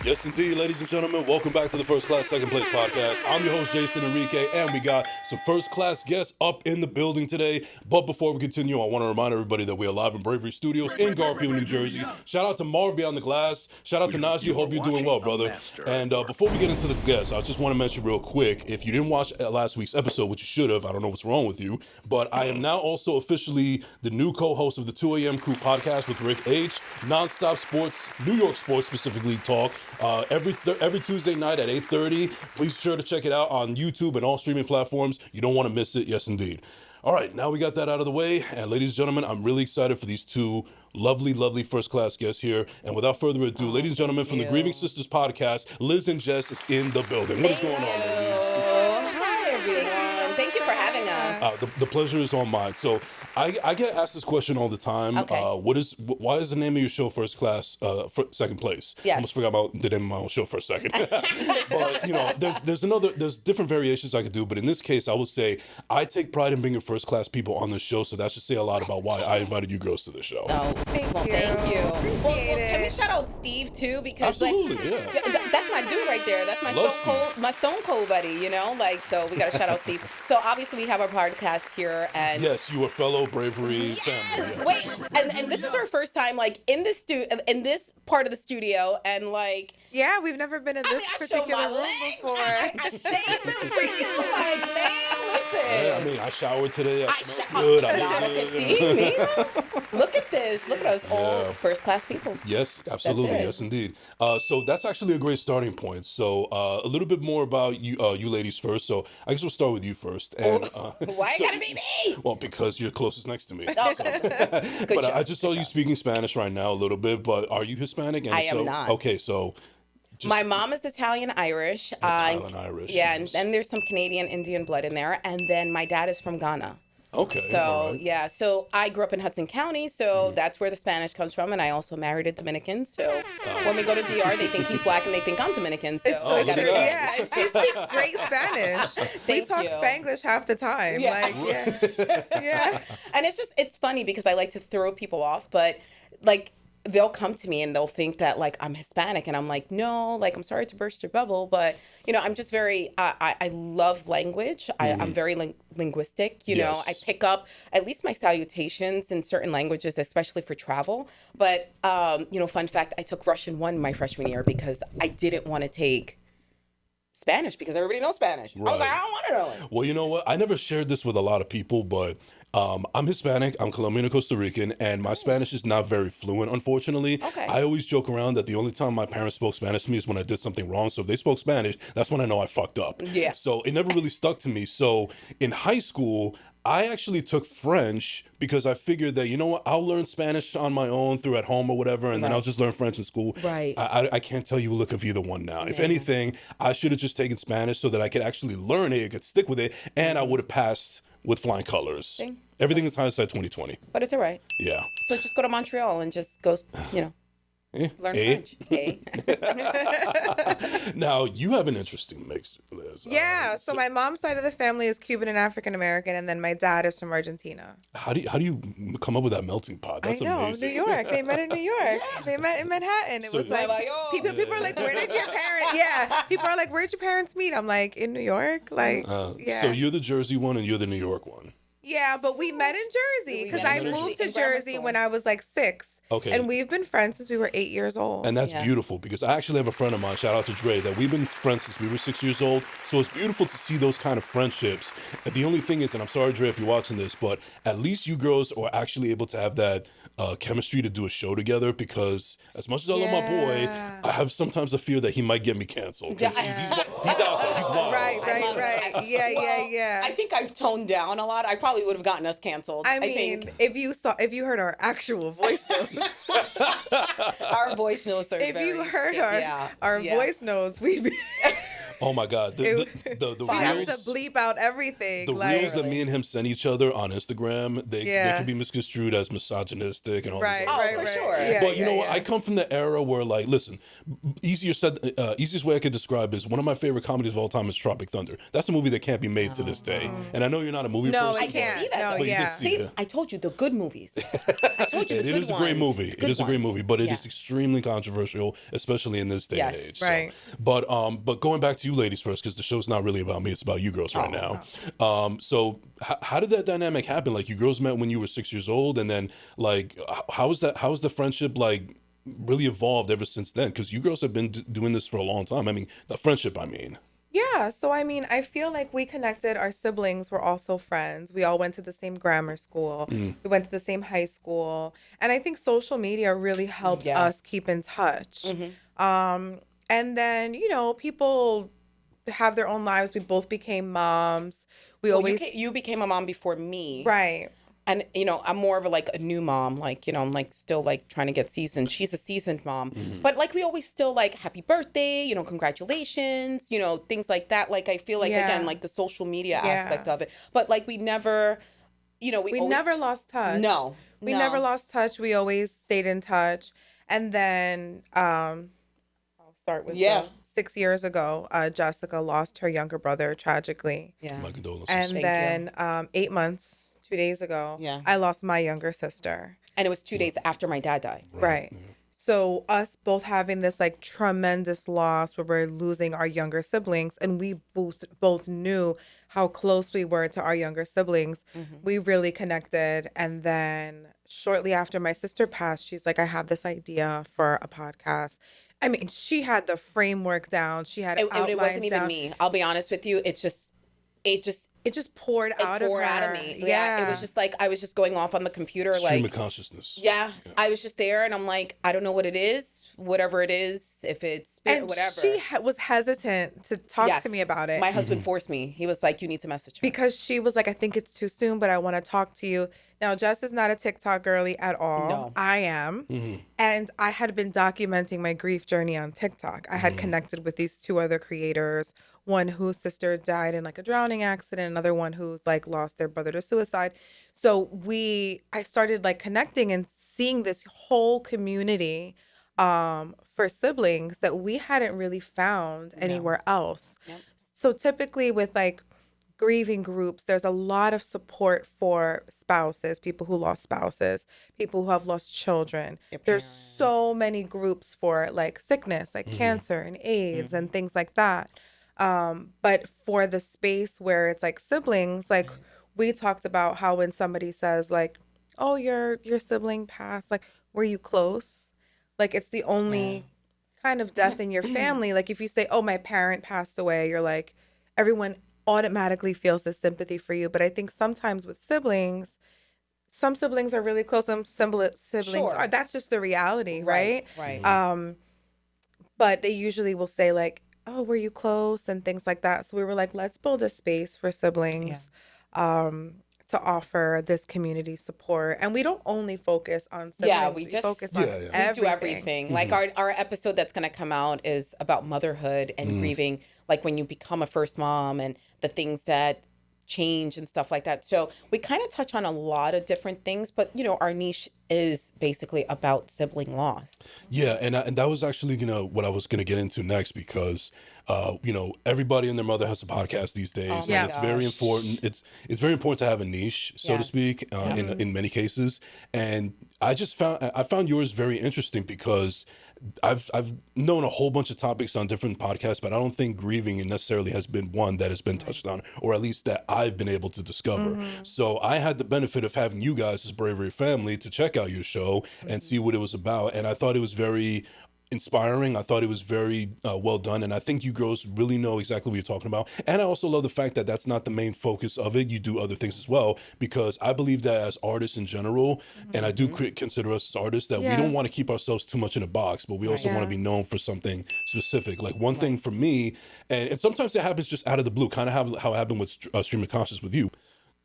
Yes, indeed, ladies and gentlemen. Welcome back to the First Class, Second Place podcast. I'm your host, Jason Enrique, and we got some first-class guests up in the building today. But before we continue, I want to remind everybody that we are live in Bravery Studios in Garfield, New Jersey. Shout out to Marv Beyond the Glass. Shout out to Najee. Hope you're doing well, brother. And before we get into the guests, I just want to mention real quick, if you didn't watch last week's episode, which you should have, I don't know what's wrong with you, but I am now also officially the new co-host of the 2 a.m. Crew podcast with Rick H. Nonstop sports, New York sports specifically talk. Every Tuesday night at 8:30. Please be sure to check it out on YouTube and all streaming platforms. You don't want to miss it. Yes, indeed. All right, now we got that out of the way. And ladies and gentlemen, I'm really excited for these two lovely first-class guests here. And without further ado, ladies and gentlemen, from the Grieving Sisters podcast, Liz and Jess is in the building. What is going on, ladies? Hi, everyone. Thank you for having us. The pleasure is all mine. So I get asked this question all the time. Okay. Why is the name of your show First Class, Second Place? Yes. I almost forgot about the name of my own show for a second. But, you know, there's different variations I could do. But in this case, I would say I take pride in bringing first-class people on this show. So that should say a lot about why I invited you girls to the show. Oh, thank you. Appreciate Can we it. shout out Steve, too? Because, Absolutely, yeah. that's my dude right there. That's my Stone Cold buddy, you know? So we got to shout out Steve. So obviously we have our podcast here. And Yes, you are fellow Bravery family. Yes. Wait, and this is our first time, like, in this part of the studio, and, like... Yeah, we've never been in this particular room before. I shaved them for you, like, man, listen. Yeah, I mean, I showered today. I smell good. I look good. See me? Look at this. Look at us, all first-class people. Yes, absolutely. That's it. Yes, indeed. So that's actually a great starting point. So a little bit more about you ladies first. So I guess we'll start with you first. And Why it gotta be me? Well, because you're closest next to me. Oh, So- good but job. I just saw you speaking Spanish right now a little bit. But are you Hispanic? And I am so, not. Okay, so My mom is Italian-Irish. Italian-Irish, Yeah, yes. and then there's some Canadian Indian blood in there. And then my dad is from Ghana. okay. So, all right. yeah, so I grew up in Hudson County, so that's where the Spanish comes from, and I also married a Dominican, so when we go to DR, they think he's black and they think I'm Dominican, so It's I so gotta true. go. Yeah, and she speaks great Spanish. We Thank talk you. Spanglish half the time. Yeah. Like, yeah. And it's funny because I like to throw people off, but, like, they'll come to me and they'll think that, like, I'm Hispanic, and I'm like, no, like, I'm sorry to burst your bubble, but, you know, I'm just very, I love language. I'm very linguistic, you know. Yes. I pick up at least my salutations in certain languages, especially for travel. But, you know, fun fact, I took Russian 1 my freshman year because I didn't want to take Spanish because everybody knows Spanish. I was like, I don't want to know it. Well, you know what? I never shared this with a lot of people, but I'm Hispanic, I'm Colombian and Costa Rican, and my Spanish is not very fluent, unfortunately. Okay. I always joke around that the only time my parents spoke Spanish to me is when I did something wrong. So if they spoke Spanish, that's when I know I fucked up. Yeah. So it never really stuck to me. So in high school, I actually took French because I figured that, you know what, I'll learn Spanish on my own through at home or whatever, and then I'll just learn French in school. Right. I can't tell you a look of either one now. If anything, I should have just taken Spanish so that I could actually learn it, I could stick with it, and I would have passed with flying colors. Dang. Everything is hindsight 2020. But it's all right. Yeah. So just go to Montreal and just go, you know, learn French. Eh? Now, you have an interesting mix, Liz. Yeah, so my mom's side of the family is Cuban and African American, and then my dad is from Argentina. How do you come up with that melting pot? That's I know, amazing. New York. They met in New York. They met in Manhattan. It So was like, people are like, where did your parents? Yeah, people are like, where'd your parents meet? I'm like, in New York. Like, yeah. So you're the Jersey one and you're the New York one. Yeah, but we met in Jersey because I moved to In grammar Jersey school. when I was like 6. Okay. And we've been friends since we were 8 years old. And that's Yeah. beautiful because I actually have a friend of mine, shout out to Dre, that we've been friends since we were 6 years old. So it's beautiful to see those kind of friendships. And the only thing is, and I'm sorry, Dre, if you're watching this, but at least you girls are actually able to have that chemistry to do a show together, because as much as I love my boy, Yeah. I have sometimes a fear that he might get me canceled. 'Cause he's out there. He's wild. Right. Yeah. I think I've toned down a lot. I probably would have gotten us canceled. I mean, think if you heard our actual voice notes, our voice notes are if very you heard yeah. our Yeah. voice notes, we'd be Oh my God, the We'd have to reels. bleep out everything. The like, reels that me and him send each other on Instagram, they can be misconstrued as misogynistic and all right, this other right, stuff. right. sure. Yeah, But you know what? yeah. I come from the era where, like, listen, easiest way I could describe is one of my favorite comedies of all time is Tropic Thunder. That's a movie that can't be made to this day. And I know you're not a movie No, person. it can't. see that, No, though. But you yeah. did see it. I told you the good movies. I told you It the good is a great ones. movie. The It good is a great ones. movie, but it Yeah. is extremely controversial, especially in this day and Yes. age. Right. So. But going back to you ladies first, because the show's not really about me; it's about you girls right now. So how did that dynamic happen? Like, you girls met when you were 6 years old, and then like how is that? How is the friendship like really evolved ever since then? Because you girls have been doing this for a long time. I mean, the friendship. I mean. Yeah, so I mean, I feel like we connected. Our siblings were also friends. We all went to the same grammar school. We went to the same high school. And I think social media really helped us keep in touch. And then, people have their own lives. We both became moms. We Well, always you became a mom before me. right. And, I'm more of a new mom. Like, I'm like still like trying to get seasoned. She's a seasoned mom. But like we always still like happy birthday, congratulations, things like that. Like I feel like, again, like the social media aspect of it. But like we never, we always, never lost touch. No. We never lost touch. We always stayed in touch. And then I'll start with 6 years ago, Jessica lost her younger brother tragically. Yeah. My condolences. And Thank then 8 months, 2 days ago, I lost my younger sister. And it was 2 days after my dad died. Right. So us both having this like tremendous loss where we're losing our younger siblings, and we both knew how close we were to our younger siblings. We really connected. And then shortly after my sister passed, she's like, I have this idea for a podcast. I mean, she had the framework down. She had outlines it wasn't even down. me. I'll be honest with you. It just poured out of her. out of me. Yeah. It was just like I was just going off on the computer. Stream like of consciousness. Yeah, I was just there, and I'm like, I don't know what it is. Whatever it is, if it's spirit, And whatever. she was hesitant to talk to me about it. My husband forced me. He was like, you need to message her. Because she was like, I think it's too soon, but I want to talk to you. Now, Jess is not a TikTok girly at all. No. I am. And I had been documenting my grief journey on TikTok. I had connected with these two other creators, one whose sister died in like a drowning accident, another one who's like lost their brother to suicide. So I started like connecting and seeing this whole community for siblings that we hadn't really found anywhere else. Yep. So typically with like grieving groups, there's a lot of support for spouses, people who lost spouses, people who have lost children. There's so many groups for like sickness, like cancer and AIDS and things like that. But for the space where it's like siblings, like we talked about how when somebody says like, oh, your sibling passed, like, were you close? Like, it's the only kind of death in your family. Like, if you say, oh, my parent passed away, you're like, everyone automatically feels this sympathy for you. But I think sometimes with siblings, some siblings are really close, some siblings are. That's just the reality, right? Right. But they usually will say like, oh, were you close and things like that. So we were like, let's build a space for siblings to offer this community support. And we don't only focus on siblings. Yeah, we focus on everything. We do everything. Like our episode that's going to come out is about motherhood and grieving, like when you become a first mom and the things that change and stuff like that. So we kind of touch on a lot of different things, but our niche is basically about sibling loss. Yeah, and that was actually what I was gonna get into next, because everybody and their mother has a podcast these days, and it's very important. It's very important to have a niche, so to speak, in many cases. And I found yours very interesting because I've known a whole bunch of topics on different podcasts, but I don't think grieving necessarily has been one that has been touched on, or at least that I've been able to discover. So I had the benefit of having you guys as Bravery Family to check out your show and see what it was about, and I thought it was very inspiring. I thought it was very well done, and I think you girls really know exactly what you're talking about. And I also love the fact that that's not the main focus of it. You do other things as well, because I believe that as artists in general, and I do consider us as artists, that we don't want to keep ourselves too much in a box, but we also want to be known for something specific. Like one thing for me, and sometimes it happens just out of the blue, kind of how it happened with Stream of Conscious with you.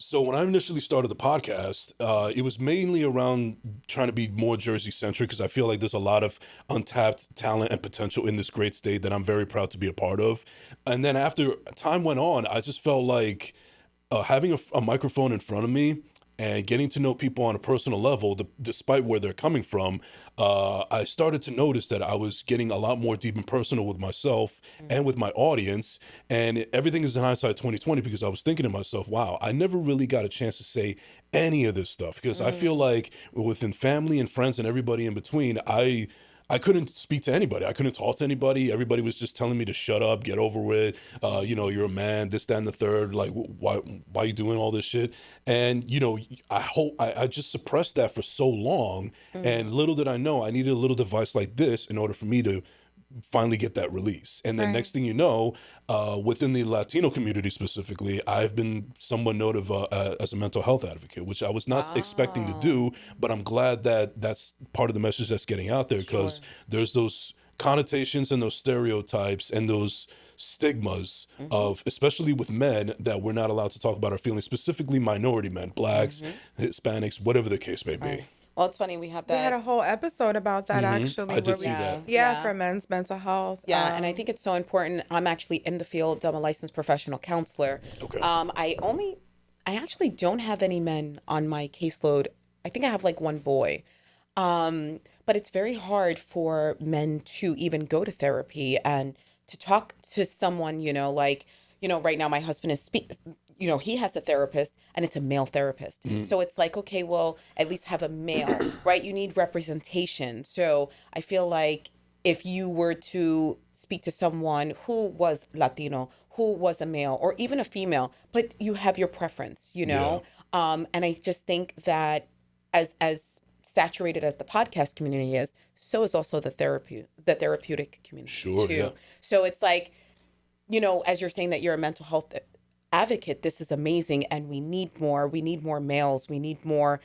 So when I initially started the podcast, it was mainly around trying to be more Jersey centric because I feel like there's a lot of untapped talent and potential in this great state that I'm very proud to be a part of. And then after time went on, I just felt like having a microphone in front of me and getting to know people on a personal level, despite where they're coming from, I started to notice that I was getting a lot more deep and personal with myself and with my audience. And everything is in hindsight 2020 because I was thinking to myself, wow, I never really got a chance to say any of this stuff because I feel like within family and friends and everybody in between, I couldn't speak to anybody. I couldn't talk to anybody. Everybody was just telling me to shut up, get over with. You're a man, this, that, and the third. Like, why are you doing all this shit? And I just suppressed that for so long. And little did I know, I needed a little device like this in order for me to finally get that release. And then Right. next thing you know, within the Latino community specifically, I've been somewhat noted as a mental health advocate, which I was not expecting to do, but I'm glad that that's part of the message that's getting out there because there's those connotations and those stereotypes and those stigmas of, especially with men, that we're not allowed to talk about our feelings, specifically minority men, blacks, Hispanics, whatever the case may be. Well, it's funny we have We had that. a whole episode about that actually. I did where see that. Yeah, for men's mental health. Yeah, and I think it's so important. I'm actually in the field. I'm a licensed professional counselor. Okay. I actually don't have any men on my caseload. I think I have like one boy. But it's very hard for men to even go to therapy and to talk to someone, right now my husband is he has a therapist and it's a male therapist. So it's like, okay, well, at least have a male, right? You need representation. So I feel like if you were to speak to someone who was Latino, who was a male or even a female, but you have your preference, and I just think that as saturated as the podcast community is, so is also the therapeutic community Sure, too. yeah. So it's like, as you're saying that you're a mental health advocate, this is amazing, and we need more. We need more males. We need more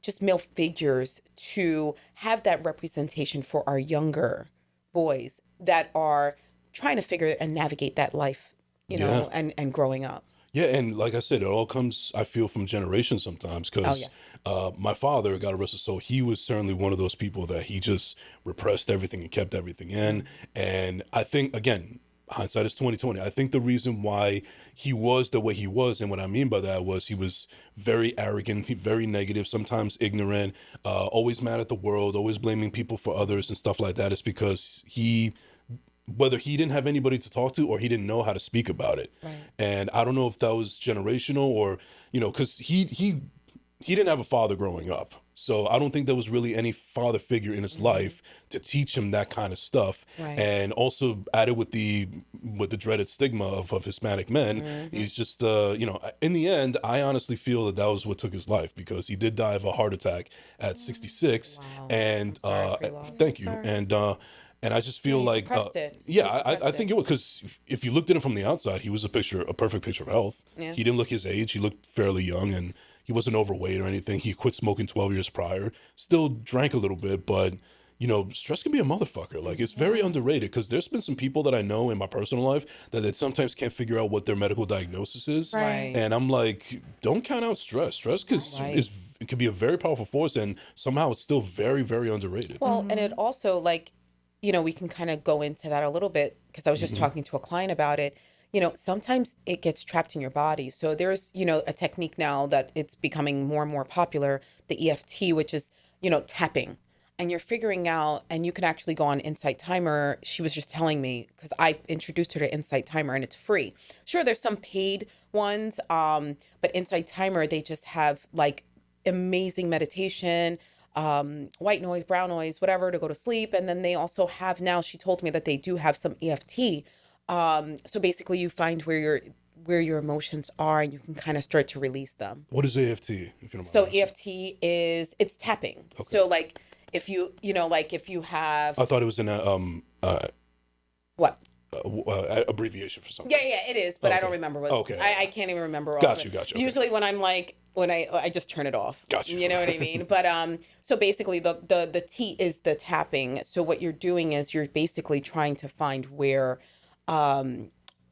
just male figures to have that representation for our younger boys that are trying to figure and navigate that life, Yeah. and growing up. Yeah, and like I said, it all comes, I feel, from generations sometimes because my father, God rest his soul, he was certainly one of those people that he just repressed everything and kept everything in. And I think, again, hindsight is 2020. I think the reason why he was the way he was, and what I mean by that was he was very arrogant, very negative, sometimes ignorant, always mad at the world, always blaming people for others and stuff like that, is because whether he didn't have anybody to talk to or he didn't know how to speak about it. Right. And I don't know if that was generational or, because he didn't have a father growing up. So I don't think there was really any father figure in his life to teach him that kind of stuff. Right. And also added with the dreaded stigma of Hispanic men, he's just, in the end, I honestly feel that was what took his life because he did die of a heart attack at 66. Wow. And I'm sorry for your loss. thank you. Sorry. And I just feel he like, suppressed it. yeah, He I suppressed think it. it was because if you looked at him from the outside, he was a perfect picture of health. Yeah. He didn't look his age. He looked fairly young and he wasn't overweight or anything. He quit smoking 12 years prior, still drank a little bit, but stress can be a motherfucker. Like it's very underrated because there's been some people that I know in my personal life that they sometimes can't figure out what their medical diagnosis is. Right. And I'm like, don't count out stress. Stress Right. it can be a very powerful force and somehow it's still very, very underrated. Well, and it also we can kind of go into that a little bit because I was just talking to a client about it. Sometimes it gets trapped in your body. So there's, a technique now that it's becoming more and more popular, the EFT, which is, tapping. And you're figuring out, and you can actually go on Insight Timer. She was just telling me, because I introduced her to Insight Timer and it's free. Sure, there's some paid ones, but Insight Timer, they just have like amazing meditation, white noise, brown noise, whatever, to go to sleep. And then they also have now, she told me that they do have some EFT. So basically you find where your emotions are and you can kind of start to release them. What is AFT? If you don't mind So asking? EFT it's tapping. So like if you have I thought it was in a what? Abbreviation for something. Yeah, it is, but I don't Okay. remember what. Okay. I can't even remember. Got off you, it. got you, okay. Usually when I just turn it off. Got you. You know what I mean? But so basically the T is the tapping. So what you're doing is you're basically trying to find where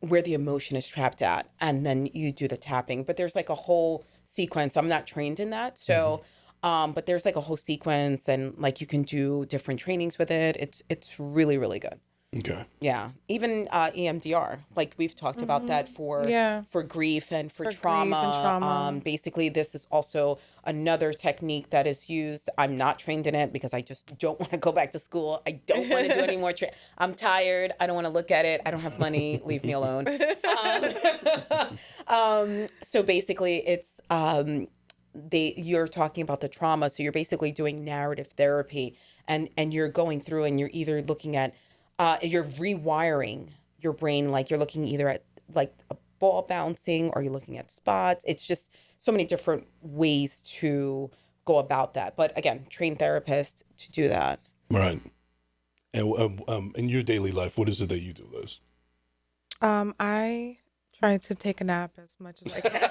where the emotion is trapped at, and then you do the tapping. But there's like a whole sequence. I'm not trained in that, so but there's like a whole sequence, and like you can do different trainings with it. It's really really good. Okay. Yeah, even EMDR, like we've talked about that Yeah. for grief and for For grief trauma. and trauma. Basically, this is also another technique that is used. I'm not trained in it because I just don't want to go back to school. I don't want to do any more. I'm tired. I don't want to look at it. I don't have money. Leave me alone. So basically, it's you're talking about the trauma. So you're basically doing narrative therapy, and you're going through, and you're either looking at you're rewiring your brain, like you're looking either at like a ball bouncing or you're looking at spots. It's just so many different ways to go about that. But again, trained therapist to do that. Right. And in your daily life, what is it that you do, Liz? I try to take a nap as much as I can.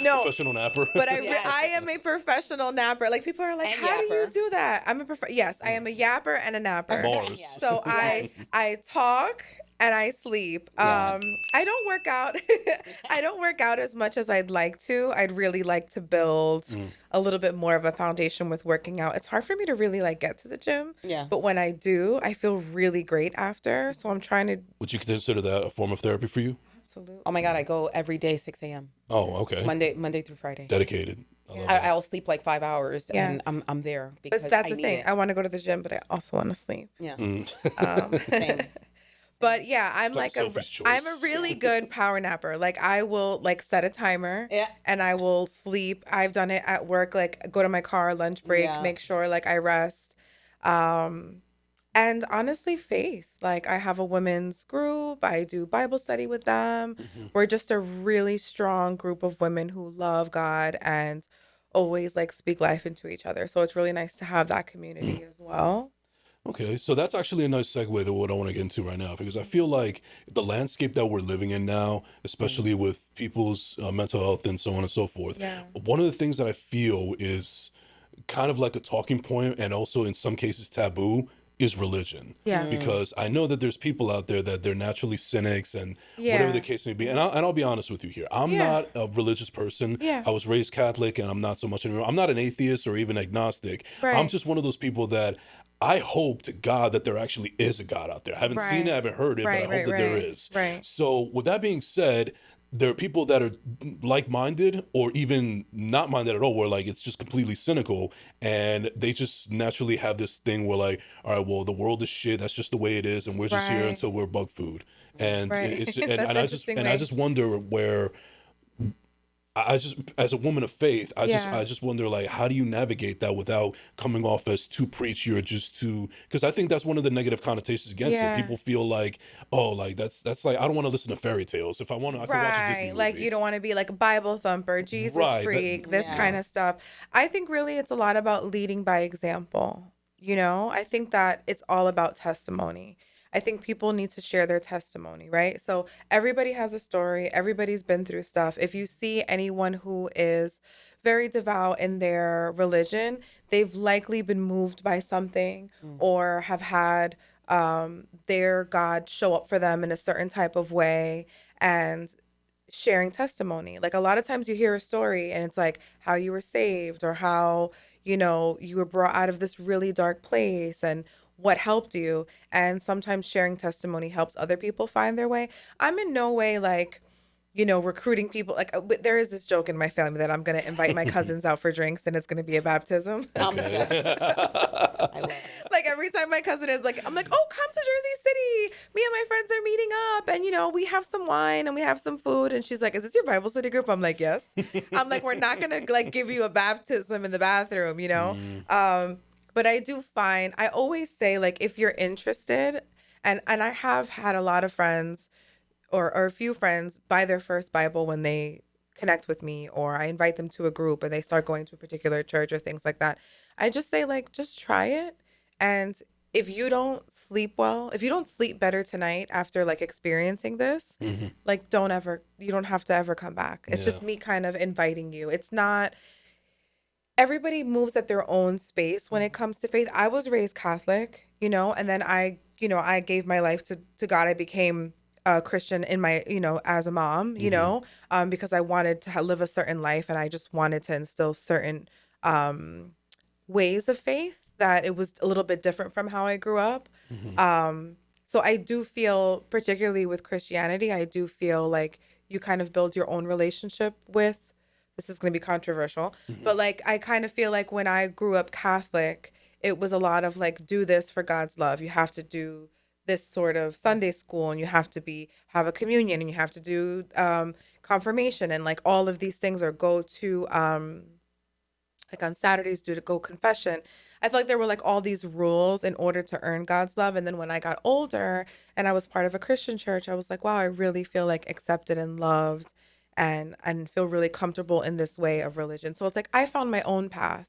No, Professional napper. but Yes. I am a professional napper. Like people are like, And how do you yapper. do that? Yes, I am a yapper and a napper. Bars. Yes. So I talk and I sleep. Yeah. I don't work out. I don't work out as much as I'd like to. I'd really like to build a little bit more of a foundation with working out. It's hard for me to really like get to the gym. Yeah. But when I do, I feel really great after. So I'm trying to Would you consider that a form of therapy for you? absolutely. Oh my God, I go every day 6 a.m. Oh, okay. Monday through Friday. Dedicated. I love that. I'll sleep like 5 hours, Yeah. and I'm there because But that's I the need thing. it. I want to go to the gym, but I also want to sleep. Yeah. Same. But yeah, I'm like like Sophie's choice. I'm a really good power napper. Like I will like set a timer Yeah. and I will sleep. I've done it at work, like go to my car, lunch break, Yeah. make sure like I rest. And honestly, faith. Like I have a women's group. I do Bible study with them. We're just a really strong group of women who love God and always like speak life into each other. So it's really nice to have that community as well. Okay, so that's actually a nice segue to what I want to get into right now, because I feel like the landscape that we're living in now, especially with people's mental health and so on and so forth, Yeah. one of the things that I feel is kind of like a talking point and also in some cases taboo is religion. Yeah. Because I know that there's people out there that they're naturally cynics and whatever Yeah. the case may be. And I'll be honest with you here. I'm Yeah. not a religious person. Yeah. I was raised Catholic and I'm not so much anymore. I'm not an atheist or even agnostic. I'm Right. just one of those people that I hope to God that there actually is a God out there. I haven't seen it, I haven't heard it, Right, but I hope that there is. right. So with that being said, there are people that are like-minded or even not minded at all, where like it's just completely cynical and they just naturally have this thing where like, all right, well, the world is shit. That's just the way it is, and we're just here Right. until we're bug food. And Right. it's That's interesting, I right? just wonder where I just, as a woman of faith, I Yeah. just wonder, like, how do you navigate that without coming off as too preachy or just too? Because I think that's one of the negative connotations against Yeah. it. People feel like, oh, like that's like I don't want to listen to fairy tales. If I want to, I can watch a Disney Right. movie. Like you don't want to be like a Bible thumper, Jesus Right, that- freak, this Yeah. kind of stuff. I think really it's a lot about leading by example. You know, I think that it's all about testimony. I think people need to share their testimony, right? So everybody has a story, everybody's been through stuff. If you see anyone who is very devout in their religion, they've likely been moved by something or have had their God show up for them in a certain type of way and sharing testimony. Like a lot of times you hear a story and it's like how you were saved or how, you know, you were brought out of this really dark place and what helped you. And sometimes sharing testimony helps other people find their way. I'm in no way like, you know, recruiting people. Like there is this joke in my family that I'm going to invite my cousins out for drinks and it's going to be a baptism. I love it. Like every time my cousin is like, I'm like, oh, come to Jersey City. Me and my friends are meeting up and, you know, we have some wine and we have some food. And she's like, is this your Bible study group? I'm like, yes. I'm like, we're not going to like give you a baptism in the bathroom, you know? But I do find, I always say like, if you're interested, and I have had a lot of friends or a few friends buy their first Bible when they connect with me, or I invite them to a group and they start going to a particular church or things like that. I just say like, just try it. And if you don't sleep well, if you don't sleep better tonight after like experiencing this, like you don't have to ever come back. It's just Yeah. me kind of inviting you. It's not, everybody moves at their own space when it comes to faith. I was raised Catholic, you know, and then I gave my life to God. I became Christian in my, as a mom, because I wanted to live a certain life, and I just wanted to instill certain ways of faith that it was a little bit different from how I grew up. So I do feel, particularly with Christianity, I do feel like you kind of build your own relationship with, this is going to be controversial, but like I kind of feel like when I grew up Catholic, it was a lot of like, do this for God's love. You have to do this sort of Sunday school, and you have to have a communion, and you have to do confirmation, and like all of these things, or go to like on Saturdays, do to go confession. I feel like there were like all these rules in order to earn God's love. And then when I got older and I was part of a Christian church, I was like, wow, I really feel like accepted and loved, and feel really comfortable in this way of religion. So it's like I found my own path.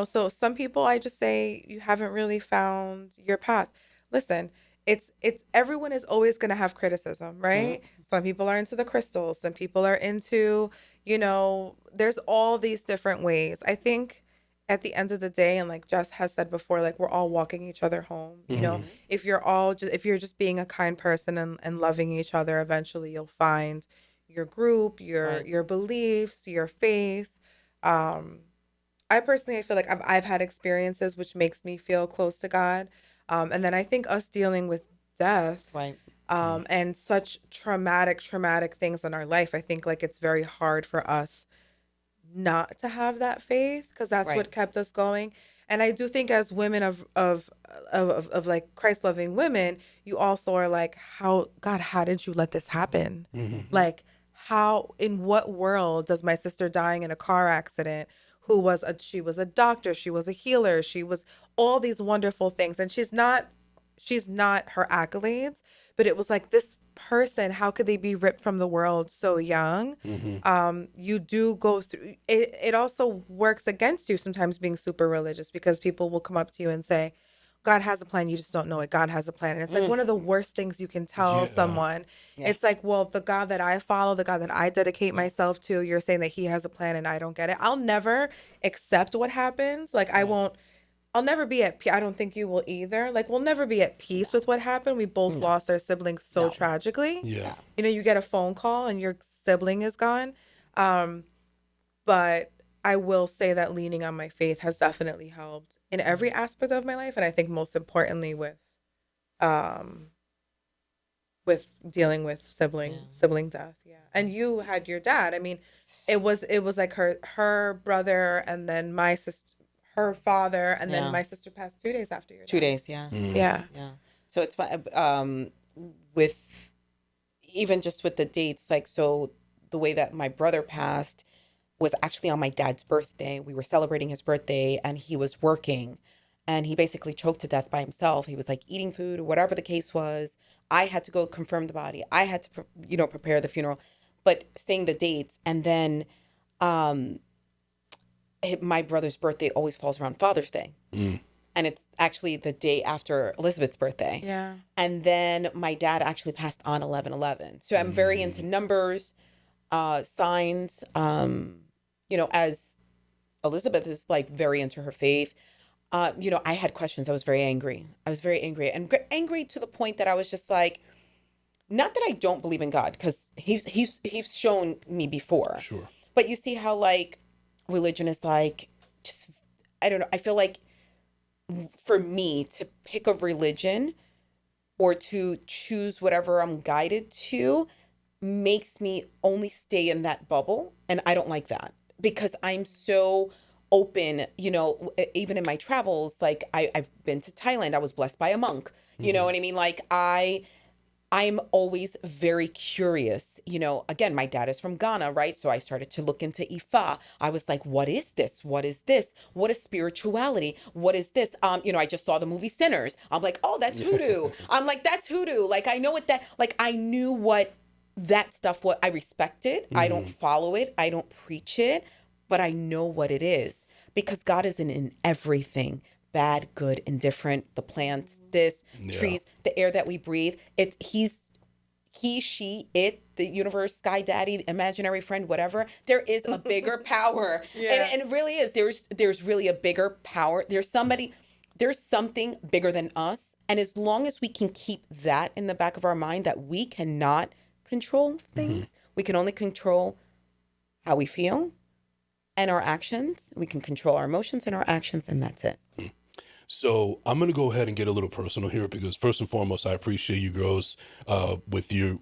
So some people, I just say, you haven't really found your path. Listen, it's everyone is always going to have criticism, right? Some people are into the crystals, some people are into, there's all these different ways. I think at the end of the day, and like Jess has said before, like we're all walking each other home. If you're just being a kind person and loving each other, eventually you'll find your group, your beliefs, your faith. I personally feel like I've had experiences which makes me feel close to God. And then I think us dealing with death, and such traumatic things in our life, I think like it's very hard for us not to have that faith, because that's what kept us going. And I do think as women of like Christ loving women, you also are like, how did you let this happen? Like, in what world does my sister dying in a car accident, she was a doctor, she was a healer, she was all these wonderful things, and she's not her accolades, but it was like, this person, how could they be ripped from the world so young? You do go through it. It also works against you sometimes, being super religious, because people will come up to you and say, God has a plan, you just don't know it. God has a plan. And it's like one of the worst things you can tell someone. It's like, well, the God that I follow, the God that I dedicate myself to, you're saying that he has a plan and I don't get it. I'll never accept what happens. Like I'll never be at peace. I don't think you will either. Like, we'll never be at peace with what happened. We both lost our siblings so tragically. Yeah. You get a phone call and your sibling is gone. But I will say that leaning on my faith has definitely helped in every aspect of my life. And I think most importantly with dealing with sibling death. Yeah. And you had your dad. I mean, it was like her brother, and then my sister, her father, and then my sister passed 2 days after your dad. 2 days, yeah. So it's with even just with the dates, like, so the way that my brother passed was actually on my dad's birthday. We were celebrating his birthday, and he was working, and he basically choked to death by himself. He was like eating food or whatever the case was. I had to go confirm the body. I had to, prepare the funeral, but saying the dates, and then, my brother's birthday always falls around Father's Day. And it's actually the day after Elizabeth's birthday. Yeah. And then my dad actually passed on 11/11. So I'm very into numbers, signs, as Elizabeth is like very into her faith. I had questions. I was very angry. And angry to the point that I was just like, not that I don't believe in God, because he's shown me before. Sure. But you see how like religion is like, just, I don't know. I feel like for me to pick a religion or to choose whatever I'm guided to makes me only stay in that bubble. And I don't like that, because I'm so open, even in my travels. Like I've been to Thailand. I was blessed by a monk. You know what I mean? Like I'm always very curious. Again, my dad is from Ghana, right? So I started to look into Ifa. I was like, what is this? What is this? What is spirituality? What is this? I just saw the movie Sinners. I'm like, oh, that's hoodoo. I'm like, that's hoodoo. Like, I know what that, like, I knew what that stuff, what I respect it. I don't follow it. I don't preach it, but I know what it is, because God is in everything. Bad, good, indifferent, the plants, trees, the air that we breathe. It's he, she, it, the universe, sky daddy, imaginary friend, whatever. There is a bigger power. And it really is. There's really a bigger power. There's something bigger than us. And as long as we can keep that in the back of our mind, that we cannot control things, we can only control how we feel and our actions. We can control our emotions and our actions, and that's it. So I'm going to go ahead and get a little personal here because first and foremost, I appreciate you girls with your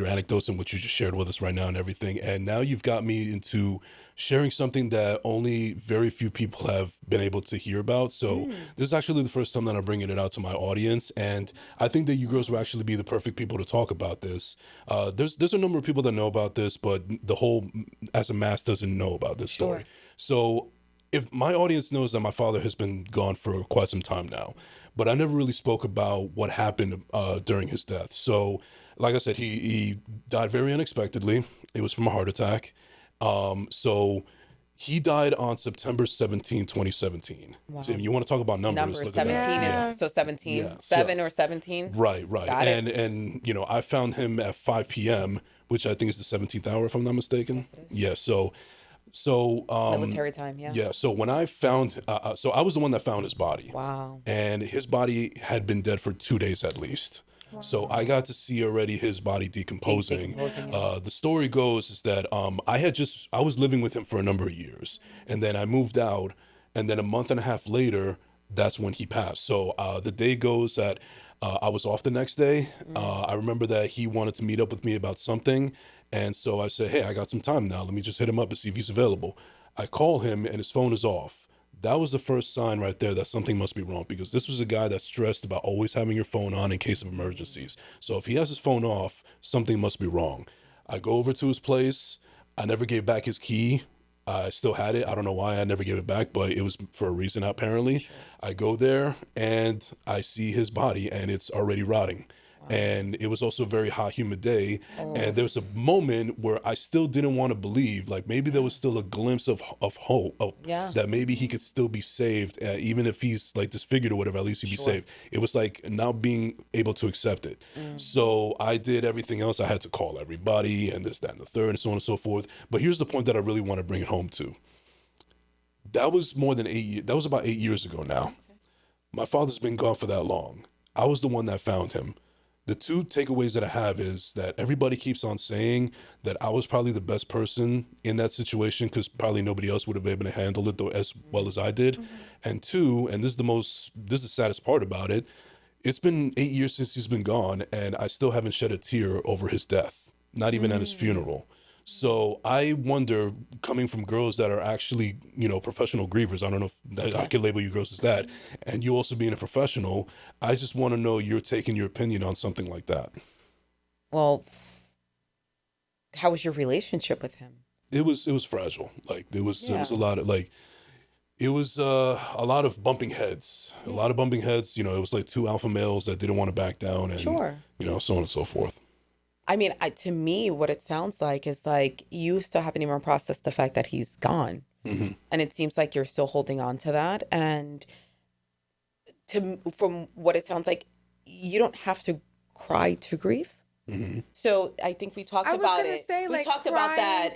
anecdotes and what you just shared with us right now and everything. And now you've got me into sharing something that only very few people have been able to hear about. So this is actually the first time that I'm bringing it out to my audience. And I think that you girls will actually be the perfect people to talk about this. There's a number of people that know about this, but the whole as a mass doesn't know about this story. So if my audience knows that my father has been gone for quite some time now, but I never really spoke about what happened during his death. So, like I said, he died very unexpectedly. It was from a heart attack. So he died on September 17, 2017. Wow. So if you want to talk about numbers, look 17 at that. is so 17, Yeah. 7 or 17. Right. Got it. And I found him at 5 p.m., which I think is the 17th hour, if I'm not mistaken. Yes, yeah. So Military time, yeah. Yeah. So when I found, so I was the one that found his body. Wow. And his body had been dead for 2 days at least. Wow. So I got to see already his body decomposing. The story goes is that I was living with him for a number of years, and then I moved out, and then a month and a half later, that's when he passed. So the day goes that I was off the next day. I remember that he wanted to meet up with me about something. And so I said, hey, I got some time now. Let me just hit him up and see if he's available. I call him and his phone is off. That was the first sign right there that something must be wrong, because this was a guy that's stressed about always having your phone on in case of emergencies. So if he has his phone off, something must be wrong. I go over to his place. I never gave back his key. I still had it. I don't know why I never gave it back, but it was for a reason apparently. Sure. I go there and I see his body and it's already rotting. And it was also a very hot, humid day. And there was a moment where I still didn't want to believe, like maybe there was still a glimpse of hope, that maybe he could still be saved. Even if he's like disfigured or whatever, at least he'd be saved. It was like now being able to accept it. So I did everything else. I had to call everybody and this, that, and the third, and so on and so forth. But here's the point that I really want to bring it home to. That was more than 8 years. That was about 8 years ago now. My father's been gone for that long. I was the one that found him. The two takeaways that I have is that everybody keeps on saying that I was probably the best person in that situation because probably nobody else would have been able to handle it as well as I did. And two, and this is the saddest part about it, it's been 8 years since he's been gone and I still haven't shed a tear over his death, not even at his funeral. So I wonder, coming from girls that are actually, professional grievers, I don't know if I could label you girls as that, and you also being a professional, I just want to know you're taking your opinion on something like that. Well, how was your relationship with him? It was fragile. Like it was a lot of it was a lot of bumping heads. A lot of bumping heads. It was like two alpha males that didn't want to back down, and so on and so forth. I mean, to me, what it sounds like is like you still haven't even processed the fact that he's gone. And it seems like you're still holding on to that. And from what it sounds like, you don't have to cry to grieve. So I think we talked about it. We talked about that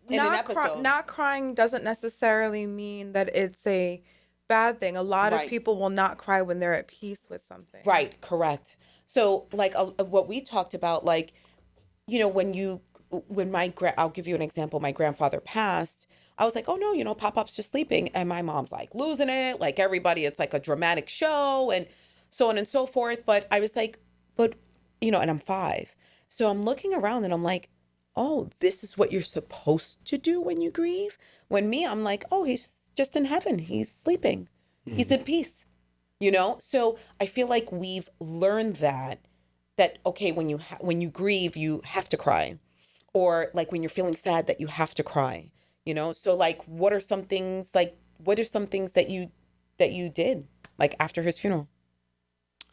in an episode. Not crying doesn't necessarily mean that it's a bad thing. A lot of people will not cry when they're at peace with something. Right, correct. So like what we talked about, like, I'll give you an example. My grandfather passed. I was like, oh no, Pop-Pop's just sleeping. And my mom's like losing it. Like everybody, it's like a dramatic show and so on and so forth. But I was like, and I'm 5. So I'm looking around and I'm like, oh, this is what you're supposed to do when you grieve. When me, I'm like, oh, he's just in heaven. He's sleeping. He's in peace. So I feel like we've learned that okay, when you grieve, you have to cry, or like when you're feeling sad, that you have to cry. So like, what are some things that you did like after his funeral?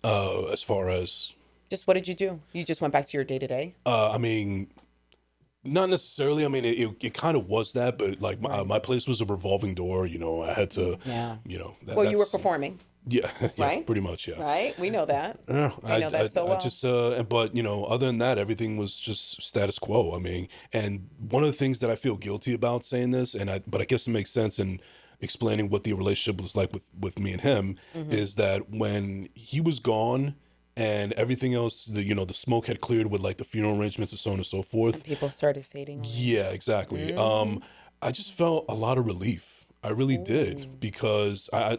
As far as just what did you do? You just went back to your day to day? I mean, not necessarily. I mean, it kind of was that, but like my place was a revolving door. I had to. Yeah. You were performing. Yeah, right? Pretty much, yeah. Right? We know that. Yeah, I know that so well. I just, but, other than that, everything was just status quo. I mean, and one of the things that I feel guilty about saying this, but I guess it makes sense, and explaining what the relationship was like with me and him, is that when he was gone and everything else, the smoke had cleared with like the funeral arrangements and so on and so forth. And people started fading away. Yeah, exactly. I just felt a lot of relief. I really did, because I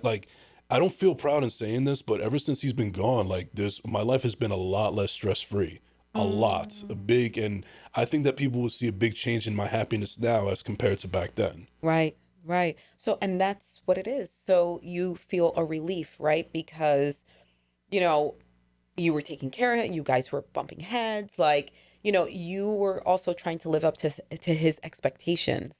don't feel proud in saying this, but ever since he's been gone, like my life has been a lot less stress free. A lot, a big, and I think that people will see a big change in my happiness now as compared to back then. Right, right. So, and that's what it is. So you feel a relief, right? Because, you know, you were taking care of it. You guys were bumping heads. Like, you know, you were also trying to live up to his expectations.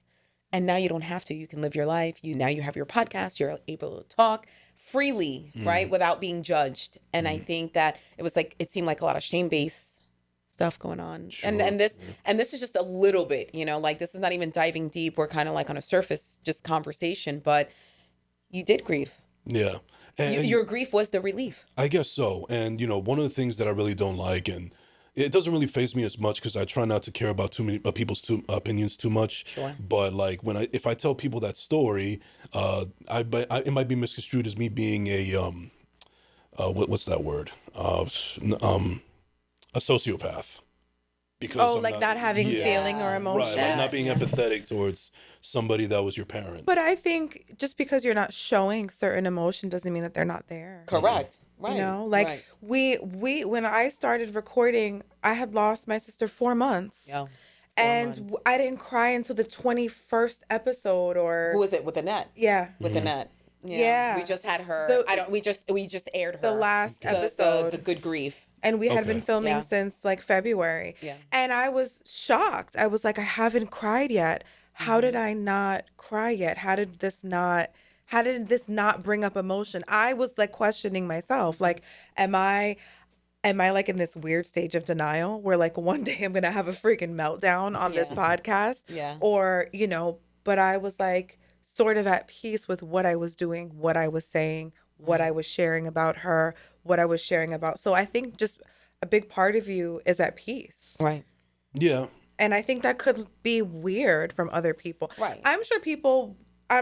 And now you don't have to. You can live your life. Now you have your podcast. You're able to talk freely, right? Without being judged. And I think that it seemed like a lot of shame-based stuff going on. Sure. And this is just a little bit, like this is not even diving deep. We're kind of like on a surface just conversation, but you did grieve. Yeah. And Your grief was the relief. I guess so. And, one of the things that I really don't like, and it doesn't really faze me as much because I try not to care about too many people's opinions too much. Sure. But like if I tell people that story, it might be misconstrued as me being what's that word? A sociopath. Because like not having feeling or emotion. Right, like not being empathetic towards somebody that was your parent. But I think just because you're not showing certain emotion doesn't mean that they're not there. Correct. Right. Like we when I started recording, I had lost my sister 4 months. Yeah. And I didn't cry until the 21st episode or Who was it with Annette? Yeah. With Annette. Yeah. We just had her. We just aired her. The last episode. The good grief. And we had been filming since like February. Yeah. And I was shocked. I was like, I haven't cried yet. How did I not cry yet? How did this not bring up emotion? I was like questioning myself. Like, am I like in this weird stage of denial where like one day I'm going to have a freaking meltdown on this podcast? Yeah. Or, but I was like sort of at peace with what I was doing, what I was saying, what I was sharing about her, what I was sharing about. So I think just a big part of you is at peace. Right. Yeah. And I think that could be weird from other people. Right. I'm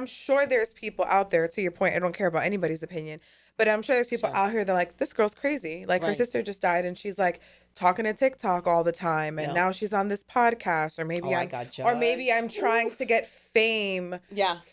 sure there's people out there, to your point, I don't care about anybody's opinion, but I'm sure there's people out here that are like, this girl's crazy. Like her sister just died and she's like talking to TikTok all the time. And now she's on this podcast, or maybe I'm trying to get fame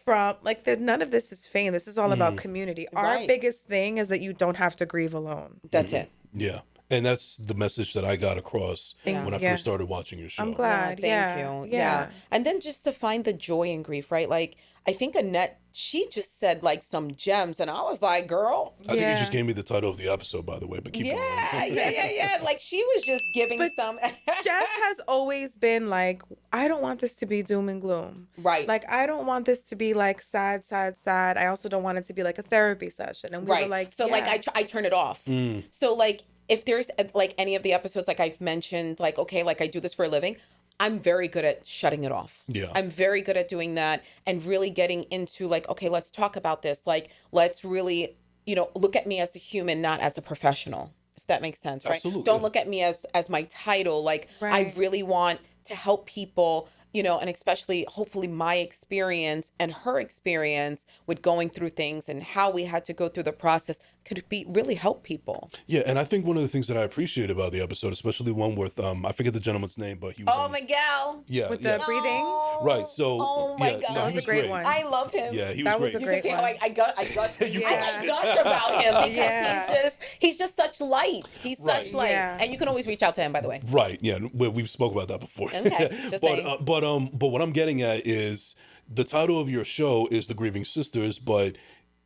from like none of this is fame. This is all about community. Our biggest thing is that you don't have to grieve alone. That's it. Yeah. And that's the message that I got across when I first started watching your show. I'm glad. Thank you. Yeah. And then just to find the joy in grief, right? Like, I think Annette, she just said like some gems, and I was like, girl. I think you just gave me the title of the episode, by the way, but keep going. Yeah. Like she was just giving some. Jess has always been like, I don't want this to be doom and gloom. Right. Like, I don't want this to be like sad. I also don't want it to be like a therapy session. And we were like, so like I turn it off. So like, if there's like any of the episodes, like I've mentioned, like, okay, like I do this for a living, I'm very good at shutting it off. Yeah. I'm very good at doing that and really getting into like, okay, let's talk about this. Like, let's really, look at me as a human, not as a professional, if that makes sense, right? Absolutely. Don't look at me as my title. Like, I really want to help people, and especially hopefully my experience and her experience with going through things and how we had to go through the process could really help people. Yeah, and I think one of the things that I appreciate about the episode, especially the one with I forget the gentleman's name, but he was Miguel. Yeah, with the breathing. Right. So oh my God, that was a great one. I love him. Yeah, he was great. That was a great one. I gush about him because he's just such light. He's such light, and you can always reach out to him. By the way. Right. Yeah, we spoke about that before. Okay. Just saying. But what I'm getting at is the title of your show is The Grieving Sisters, but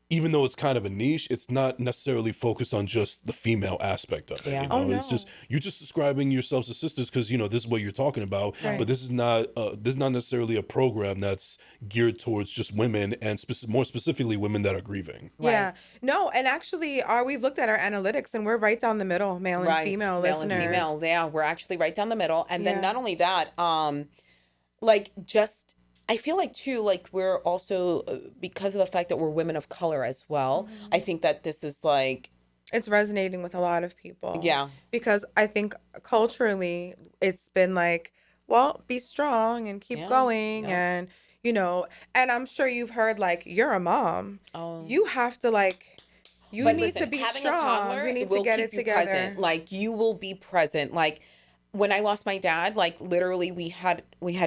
even though it's kind of a niche, it's not necessarily focused on just the female aspect of it. Yeah. It's just you're just describing yourselves as sisters because this is what you're talking about. Right. But this is not necessarily a program that's geared towards just women and more specifically women that are grieving. Yeah. No, and actually, we've looked at our analytics and we're right down the middle, male and female listeners. Male and female, yeah, we're actually right down the middle. And then not only that, I feel like too, like we're also, because of the fact that we're women of color as well, I think that this is like... It's resonating with a lot of people. Yeah. Because I think culturally, it's been like, well, be strong and keep going. And, you know, and I'm sure you've heard like, you're a mom. Oh. You have to like, you But need listen, to be having strong. a toddler You need will to get keep it you together. present. Like you will be present. Like when I lost my dad, like literally we had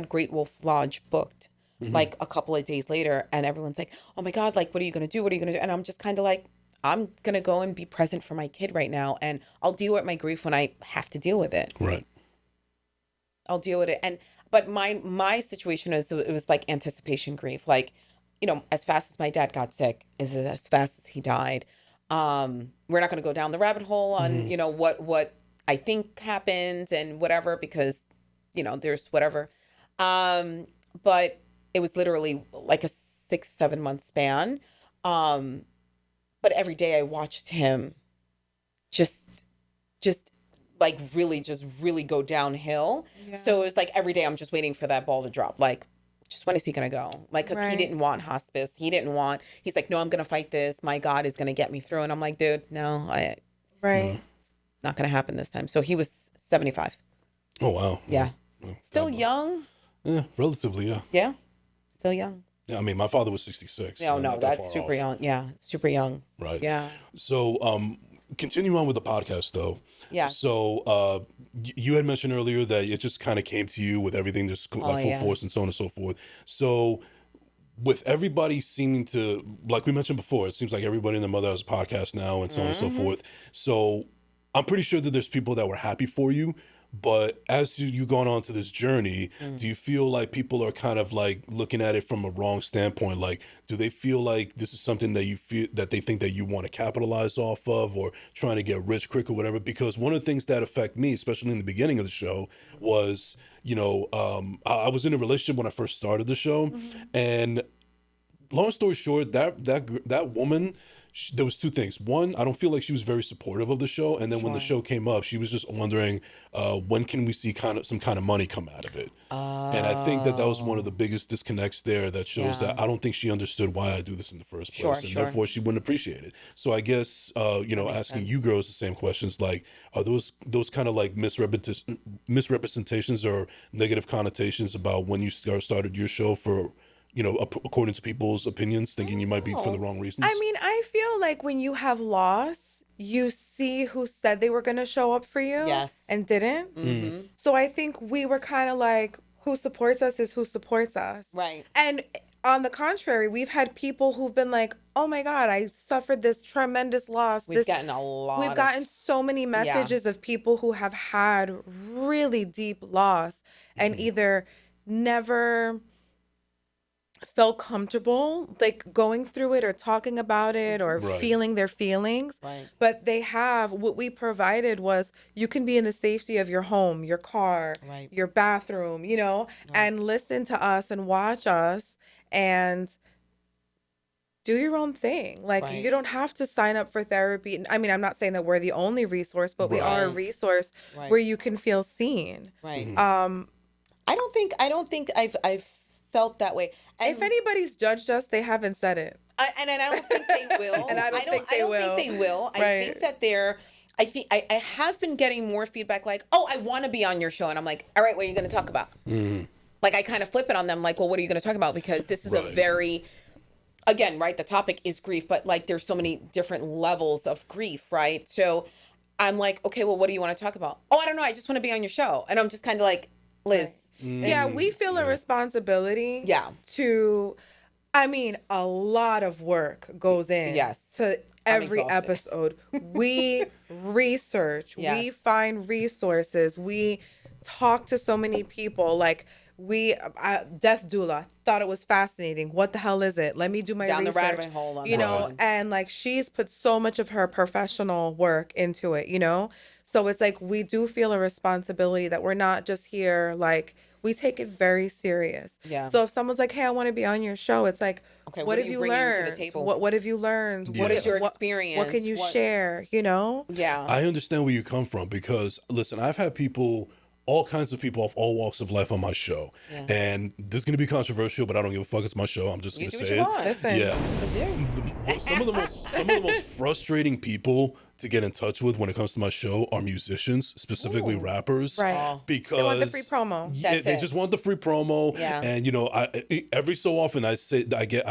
Great Wolf Lodge booked like a couple of days later, and everyone's like, "Oh my God, like what are you gonna do? What are you gonna do?" And I'm just kind of like, I'm gonna go and be present for my kid right now, and I'll deal with my grief when I have to deal with it. Right. I'll deal with it. And but my situation is it was like anticipation grief. Like, you know, as fast as my dad got sick, is as fast as he died. We're not going to go down the rabbit hole on you know what I think happened and whatever because you know there's whatever. But it was literally like a 6-7 month span. But every day I watched him just like just really go downhill. Yeah. So it was like every day I'm just waiting for that ball to drop. Like, just when is he gonna go? Like, because he Right. didn't want hospice. He's like, no, I'm gonna fight this. My God is gonna get me through. And I'm like, dude, no, Right. not gonna happen this time. So he was 75. Oh, wow. Yeah. Well, Still God bless. young. Yeah, relatively, yeah. Yeah. Still young. Yeah, I mean, my father was 66. No, so no, not that that's far super off. young. Yeah. Super young. Right. Yeah. So, continue on with the podcast, though. Yes. So, you had mentioned earlier that it just kind of came to you with everything just like full yeah. force and so on and so forth. So, with everybody seeming to, like we mentioned before, it seems like everybody and their mother has a podcast now and so on and so forth. So, I'm pretty sure that there's people that were happy for you. But as you gone on to this journey, do you feel like people are kind of like looking at it from a wrong standpoint? Like, do they feel like this is something that you feel that they think that you want to capitalize off of or trying to get rich quick or whatever? Because one of the things that affect me, especially in the beginning of the show, was, you know, I was in a relationship when I first started the show. And long story short, that woman, there was two things. One, I don't feel like she was very supportive of the show, and then when the show came up, she was just wondering when can we see some kind of money come out of it. And I think that was one of the biggest disconnects there that shows that I don't think she understood why I do this in the first place, and therefore she wouldn't appreciate it. So I guess you know, asking you girls the same questions, like, are those kind of like misrepresentations or negative connotations about when you started your show for, you know, according to people's opinions, thinking you might be for the wrong reasons? I mean, I feel like when you have loss, you see who said they were going to show up for you Yes. and didn't. So I think we were kind of like, who supports us is who supports us. Right. And on the contrary, we've had people who've been like, oh my God, I suffered this tremendous loss. We've gotten a lot. We've gotten so many messages of people who have had really deep loss and either never felt comfortable like going through it or talking about it or Right. feeling their feelings. Right. But they have, what we provided was you can be in the safety of your home, your car, Right. your bathroom, you know, and listen to us and watch us and do your own thing. Like Right. you don't have to sign up for therapy. I mean, I'm not saying that we're the only resource, but we are a Right. resource Right. where you can feel seen. Right. Um, I don't think I've felt that way. And if anybody's judged us, they haven't said it. I don't think they will. And I don't think they will. think they will. I Right. think that I have been getting more feedback like, oh, I want to be on your show. And I'm like, all right, what are you going to talk about? Like I kind of flip it on them like, well, what are you going to talk about? Because this is a Right. very, again, right, the topic is grief, but like there's so many different levels of grief, right? So I'm like, okay, well, what do you want to talk about? Oh, I don't know. I just want to be on your show. And I'm just kind of like, Liz. Yeah, we feel a responsibility Yeah. to, I mean, a lot of work goes in Yes. to I'm every exhausted. episode. We research, we Yes. find resources, we talk to so many people. Like Death Doula, thought it was fascinating. What the hell is it? Let me do my Down the research. rabbit hole on you that know, one. and like she's put so much of her professional work into it, you know? So it's like we do feel a responsibility that we're not just here, like we take it very serious. Yeah. So if someone's like, hey, I want to be on your show, it's like, Okay, what what are have you you bringing to the learned? table? What have you learned? What is your What experience? can you What- share, you know? Yeah. I understand where you come from because, listen, I've had people, all kinds of people of all walks of life on my show. And this is going to be controversial, but I don't give a fuck. It's my show. I'm just going You to do say what it. you want. Listen. Yeah. Some of the most frustrating people to get in touch with when it comes to my show are musicians, specifically rappers, Right. Oh. because They want the free promo. That's they it. just want the free promo. Yeah. And you know, I every so often I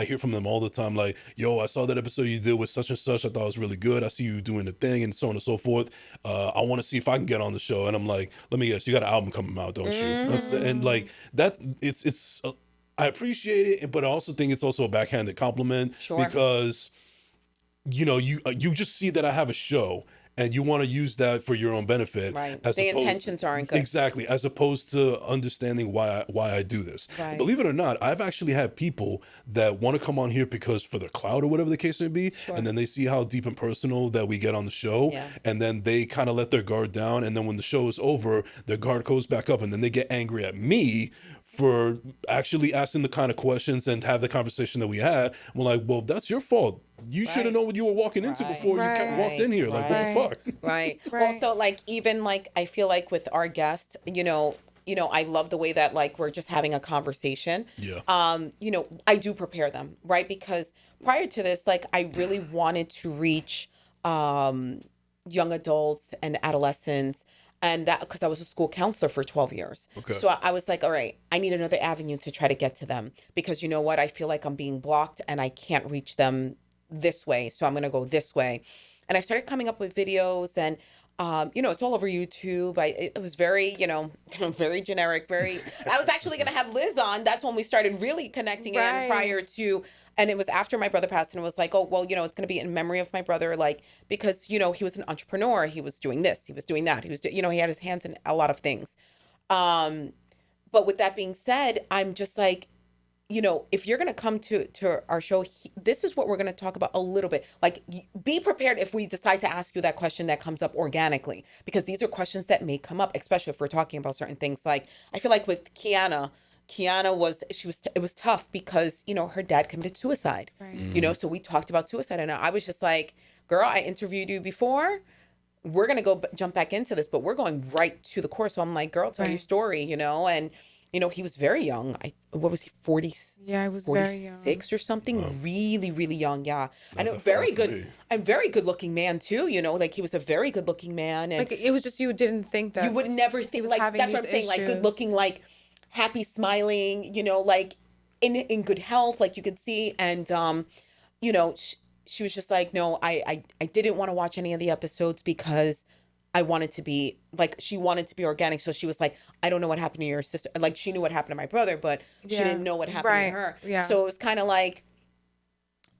hear from them all the time, like, yo, I saw that episode you did with such and such, I thought it was really good, I see you doing the thing, and so on and so forth. I want to see if I can get on the show. And I'm like, let me guess, you got an album coming out, don't you? And like that, it's I appreciate it, but I also think it's also a backhanded compliment. Sure. Because you know, you just see that I have a show and you want to use that for your own benefit. Right. As The opposed- intentions aren't good. Exactly. As opposed to understanding why I do this. Right. Believe it or not, I've actually had people that want to come on here because for the clout or whatever the case may be, and then they see how deep and personal that we get on the show, Yeah. and then they kind of let their guard down, and then when the show is over, their guard goes back up, and then they get angry at me for actually asking the kind of questions and have the conversation that we had. We're like, well, that's your fault. You should have Right. known what you were walking into Right. before you walked in here. Like, Right. what the fuck? Right. Right. Also, like, even like, I feel like with our guests, you know, I love the way that like we're just having a conversation. Yeah. You know, I do prepare them, right? Because prior to this, like, I really wanted to reach young adults and adolescents, and that because I was a school counselor for 12 years. Okay. So I was like, all right, I need another avenue to try to get to them, because you know what? I feel like I'm being blocked and I can't reach them this way. So I'm going to go this way. And I started coming up with videos, and you know, it's all over YouTube. It was very, you know, very generic, I was actually going to have Liz on. That's when we started really connecting in Right. prior to, and it was after my brother passed, and it was like, oh, well, you know, it's going to be in memory of my brother, like, because, you know, he was an entrepreneur. He was doing this, he was doing that. He was, you know, he had his hands in a lot of things. But with that being said, I'm just like, you know, if you're going to come to our show, this is what we're going to talk about a little bit. Like, be prepared if we decide to ask you that question that comes up organically, because these are questions that may come up, especially if we're talking about certain things. Like, I feel like with Kiana it was tough because, you know, her dad committed suicide, you know, so we talked about suicide, and I was just like, girl, I interviewed you before. We're going to go jump back into this, but we're going right to the core. So I'm like, girl, tell your story, you know, and you know, he was very young. What was he, 40? Yeah, I was 46 very young. or something. Really, really young. Yeah. And a that very far for good, me. a very good looking man too, you know, like he was a very good looking man. And Like, it was just you didn't think that you would never think, was like, having that's what I'm these saying, like good issues. looking, like happy, smiling, you know, like in good health, like you could see. And, you know, she was just like, no, I didn't want to watch any of the episodes because I wanted to be like, she wanted to be organic. So she was like, I don't know what happened to your sister. Like, she knew what happened to my brother, but she Yeah. didn't know what happened Right. to her. Yeah. So it was kind of like,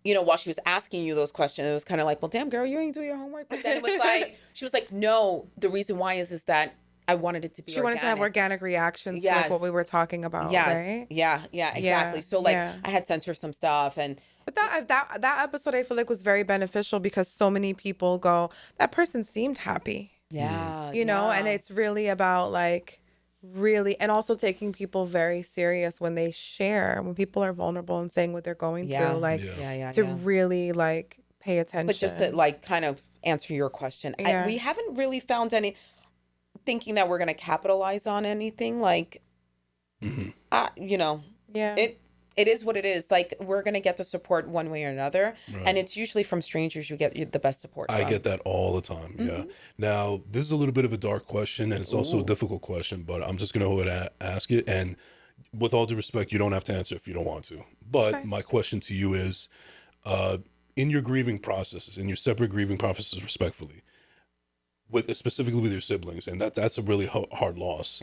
you know, while she was asking you those questions, it was kind of like, well, damn girl, you ain't do your homework. But then it was like, she was like, no, the reason why is that I wanted it to be she wanted to have organic reactions to like Yes. what we were talking about, Yes. right? Yeah, exactly. So like yeah. I had censored some stuff, and But that episode I feel like was very beneficial because so many people go, that person seemed happy. yeah, You know, and it's really about like really, and also taking people very serious when they share, when people are vulnerable and saying what they're going Yeah. through, like Yeah. to really like pay attention. But just to like kind of answer your question, Yeah. we haven't really found any thinking that we're going to capitalize on anything. Like, you know, yeah. it is what it is. Like, we're going to get the support one way or another. And it's usually from strangers you get the best support I from. get that all the time. Yeah. Now, this is a little bit of a dark question, and it's also a difficult question, but I'm just going to go ahead and ask it. And with all due respect, you don't have to answer if you don't want to. But my question to you is, in your grieving processes, in your separate grieving processes, respectfully, specifically with your siblings, and that's a really hard loss.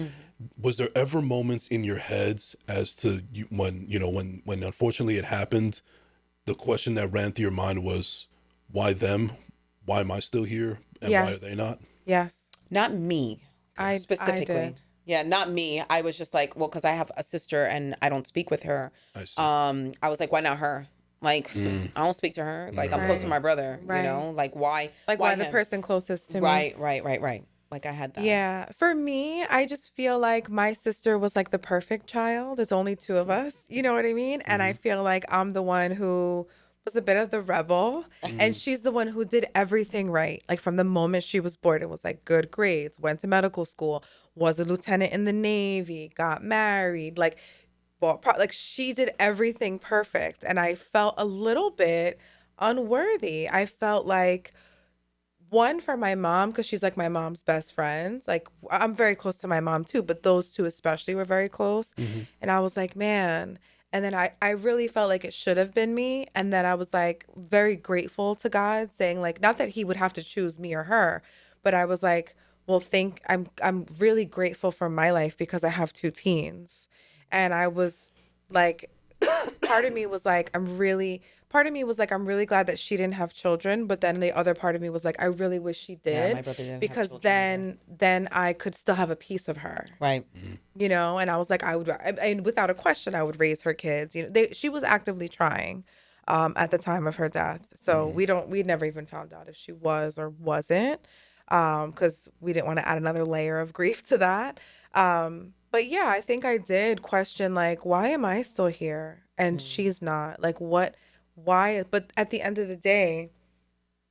Was there ever moments in your heads as to when unfortunately it happened, the question that ran through your mind was, why them? Why am I still here? And why are Yes. they not? Yes. Not me I specifically. did. Yeah, not me. I was just like, well, because I have a sister and I don't speak with her. I see. I was like, why not her? Like, I don't speak to her. Like, I'm close to my brother. Right. You know, like why? Like why the him? person closest to me. Right. Like I had that. Yeah. For me, I just feel like my sister was like the perfect child. There's only two of us. You know what I mean? And I feel like I'm the one who was a bit of the rebel. And she's the one who did everything right. Like from the moment she was born, it was like good grades, went to medical school, was a lieutenant in the Navy, got married, like like she did everything perfect. And I felt a little bit unworthy. I felt like one for my mom, because she's like my mom's best friend. Like, I'm very close to my mom too, but those two especially were very close. And I was like, man. And then I really felt like it should have been me. And then I was like very grateful to God, saying like, not that he would have to choose me or her, but I was like, well, I'm really grateful for my life because I have two teens. And I was like, part of me was like, I'm really glad that she didn't have children. But then the other part of me was like, I really wish she did. Yeah, my brother didn't have because children then I could still have a piece of her. Right. You know, and I was like, and without a question, I would raise her kids. You know, she was actively trying at the time of her death. So we never even found out if she was or wasn't, because we didn't want to add another layer of grief to that. But yeah, I think I did question, like, why am I still here and she's not? Like, why? But at the end of the day,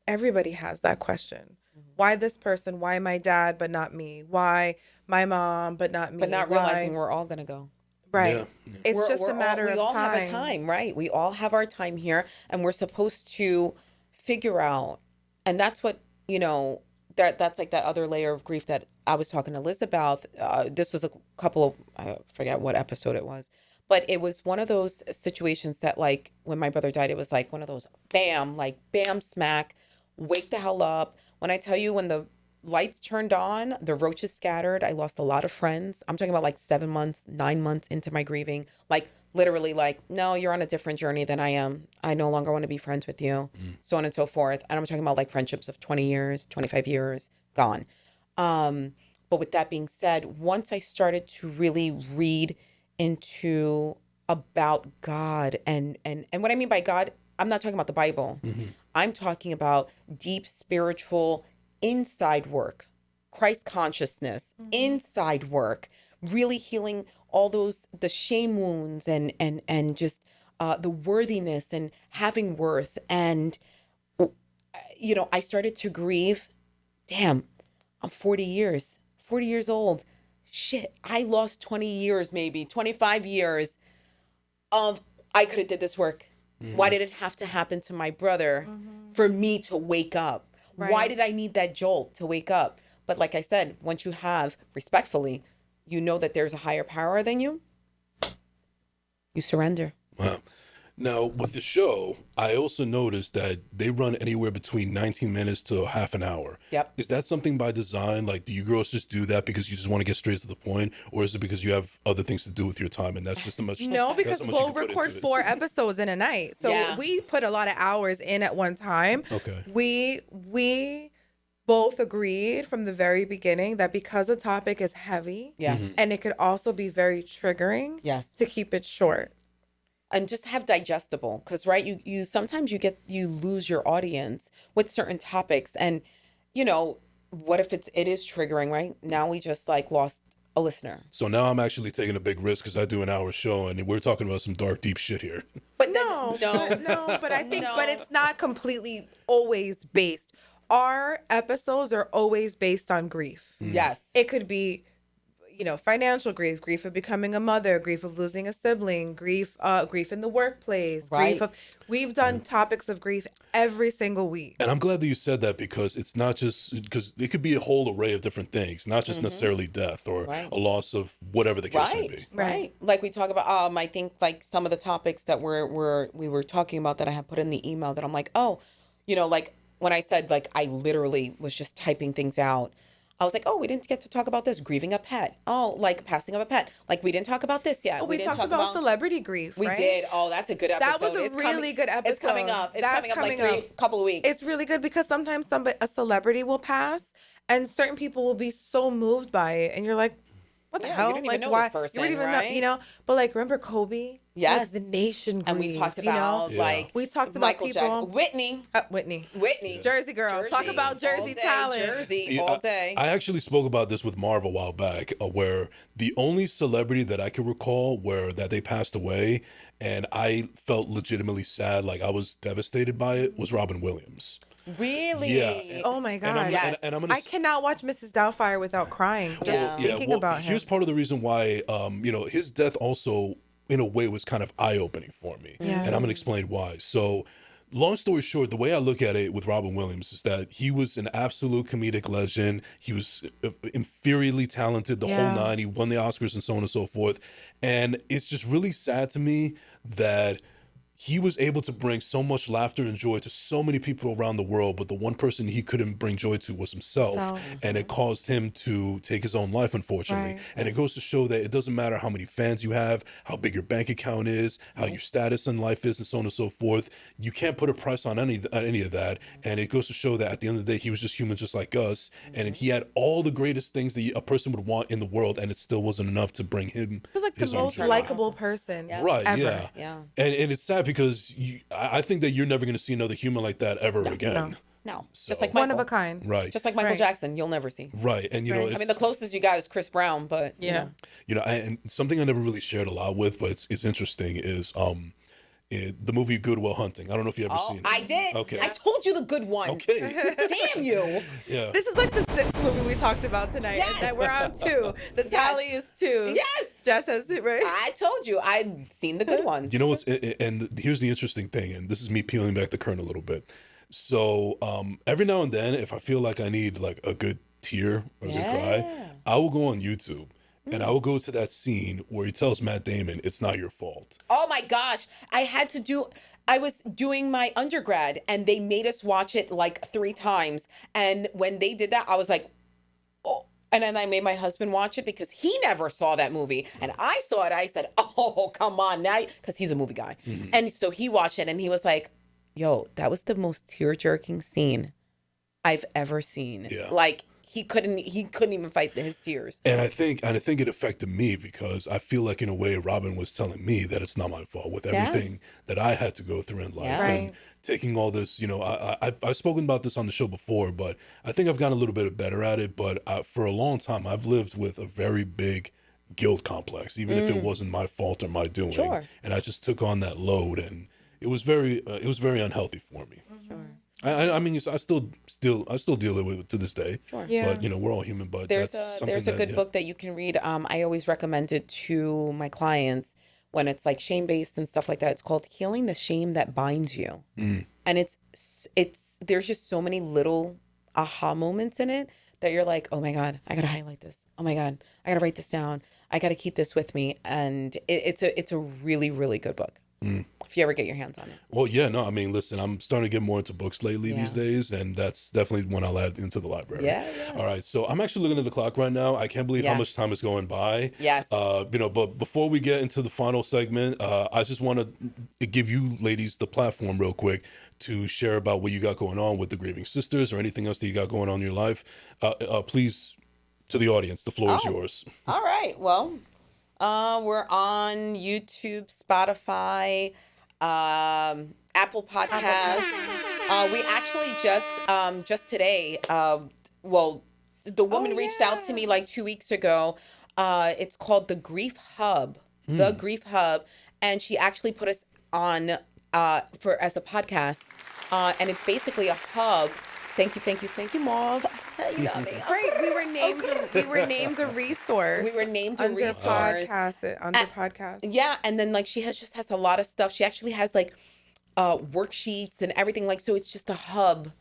everybody has that question. Why this person? Why my dad, but not me? Why my mom, but not me? But not realizing we're all going to go. Right. Yeah. It's just a matter of time. We all have a time, right? We all have our time here, and we're supposed to figure out. And that's what, you know, that's like that other layer of grief that I was talking to Liz about. This was a couple of, I forget what episode it was, but it was one of those situations that, like, when my brother died, it was like one of those bam, like bam, smack, wake the hell up. When I tell you, when the lights turned on, the roaches scattered. I lost a lot of friends. I'm talking about like 7 months, 9 months into my grieving. Like literally like, no, you're on a different journey than I am. I no longer want to be friends with you, so on and so forth. And I'm talking about like friendships of 20 years, 25 years, gone. But with that being said, once I started to really read into about God and what I mean by God, I'm not talking about the Bible. I'm talking about deep spiritual inside work, Christ consciousness, inside work, really healing all those, the shame wounds and just the worthiness and having worth. And, you know, I started to grieve. Damn, I'm 40 years old. Shit, I lost 20 years, maybe 25 years of, I could have did this work. Why did it have to happen to my brother for me to wake up? Right. Why did I need that jolt to wake up? But like I said, once you have, respectfully, you know that there's a higher power than you, you surrender. Wow. Now, with the show, I also noticed that they run anywhere between 19 minutes to half an hour. Yep. Is that something by design? Like, do you girls just do that because you just want to get straight to the point? Or is it because you have other things to do with your time and that's just a much... No, because that's how much we'll you can put record into it? 4 episodes in a night. So Yeah. we put a lot of hours in at one time. Okay. We both agreed from the very beginning that because the topic is heavy, Yes. and it could also be very triggering, Yes. to keep it short. And just have digestible, because right, you sometimes you lose your audience with certain topics. And you know, what if it is triggering, right? Now we just like lost a listener. So now I'm actually taking a big risk because I do an hour show and we're talking about some dark, deep shit here. But No, but I think, No. but it's not completely always based. Our episodes are always based on grief. Yes. It could be, you know, financial grief, grief of becoming a mother, grief of losing a sibling, grief in the workplace, Right. we've done topics of grief every single week. And I'm glad that you said that because it's not just, because it could be a whole array of different things, not just necessarily death or Right. a loss of whatever the case may be. Right. Like we talk about, I think like some of the topics that we were talking about that I have put in the email that I'm like, oh, you know, like when I said, like, I literally was just typing things out. I was like, oh, we didn't get to talk about this, grieving a pet. Oh, like passing of a pet. Like we didn't talk about this yet. Oh, we didn't talked talk about celebrity grief, We right? did. Oh, that's a good episode. That was a really good episode. It's coming up. It's That's coming up like coming up. couple of weeks. It's really good because sometimes a celebrity will pass and certain people will be so moved by it. And you're like, what the Yeah, you hell? didn't even Like, know why? this person, you wouldn't even right? know, you know? But like, remember Kobe? Yes. Like, the nation grieved, and we talked you know? about Yeah. like We talked about Michael people. Jackson, Whitney, Whitney. Jersey girl. Talk about Jersey all day, talent. Jersey Yeah, all day. I actually spoke about this with Marv a while back, where the only celebrity that I can recall that they passed away, and I felt legitimately sad, like I was devastated by it, was Robin Williams. Really? Yeah. Oh my And God. I'm, Yes. and I'm gonna I cannot watch Mrs. Doubtfire without crying. Just Yeah. thinking about him. Here's part of the reason why, you know, his death also, in a way, was kind of eye-opening for me. Yeah. And I'm going to explain why. So long story short, the way I look at it with Robin Williams is that he was an absolute comedic legend. He was inferiorly talented, the whole nine. He won the Oscars and so on and so forth. And it's just really sad to me that he was able to bring so much laughter and joy to so many people around the world, but the one person he couldn't bring joy to was himself. And it caused him to take his own life, unfortunately. And it goes to show that it doesn't matter how many fans you have, how big your bank account is, how your status in life is, and so on and so forth. You can't put a price on any of that. And it goes to show that at the end of the day, he was just human just like us. And he had all the greatest things that a person would want in the world, and it still wasn't enough to bring him. He was like the most likable person. Right, ever. yeah. And it's sad because I think that you're never going to see another human like that ever again. No, So- just like Michael. One of a kind. Right. Just like Michael Jackson, you'll never see. Right. And, you know, I mean, the closest you got is Chris Brown, but Yeah. and something I never really shared a lot with, but it's interesting is the movie Good Will Hunting. I don't know if you ever seen it. I did. Okay. I told you the good one. Okay. Damn you. Yeah. This is like the sixth movie we talked about tonight. Yes. And that we're on 2. The tally is 2. Yes. Jess has it, right? I told you. I'd seen the good ones. You know what's and here's the interesting thing, and this is me peeling back the curtain a little bit. So every now and then, if I feel like I need like a good tear or a good cry, I will go on YouTube and I will go to that scene where he tells Matt Damon, "It's not your fault." Oh my gosh. I was doing my undergrad and they made us watch it like 3 times. And when they did that, I was like, oh. And then I made my husband watch it because he never saw that movie. And I saw it. I said, oh, come on now. Because he's a movie guy. And so he watched it and he was like, yo, that was the most tear-jerking scene I've ever seen. Yeah. Like, he couldn't even fight his tears. And I think it affected me because I feel like in a way Robin was telling me that it's not my fault with everything that I had to go through in life and taking all this. You know, I've spoken about this on the show before, but I think I've gotten a little bit better at it. But for a long time, I've lived with a very big guilt complex, even if it wasn't my fault or my doing. Sure. And I just took on that load, and it was very unhealthy for me. Sure. I mean, I still deal with it to this day. Sure. Yeah. But you know, we're all human. But There's that's something a good that, book that you can read. I always recommend it to my clients when it's like shame based and stuff like that. It's called Healing the Shame That Binds You, and it's there's just so many little aha moments in it that you're like, oh my god, I gotta highlight this. Oh my god, I gotta write this down. I gotta keep this with me, and it's a really, really good book. If you ever get your hands on it. Well, yeah, no, I mean, listen, I'm starting to get more into books lately these days, and that's definitely one I'll add into the library. Yeah. All right, so I'm actually looking at the clock right now. I can't believe how much time is going by. Yes. You know, but before we get into the final segment, I just want to give you ladies the platform real quick to share about what you got going on with the Grieving Sisters or anything else that you got going on in your life. Please, to the audience, the floor is yours. All right. Well, we're on YouTube, Spotify, Apple Podcasts. We actually just today, the woman reached out to me like 2 weeks ago. It's called the Grief Hub, the Grief Hub, and she actually put us on as a podcast, and it's basically a hub. Thank you, Mauve. You got me. Great. We were named a resource. We were named a under resource. podcast. Yeah, and then like she just has a lot of stuff. She actually has like worksheets and everything. Like, so it's just a hub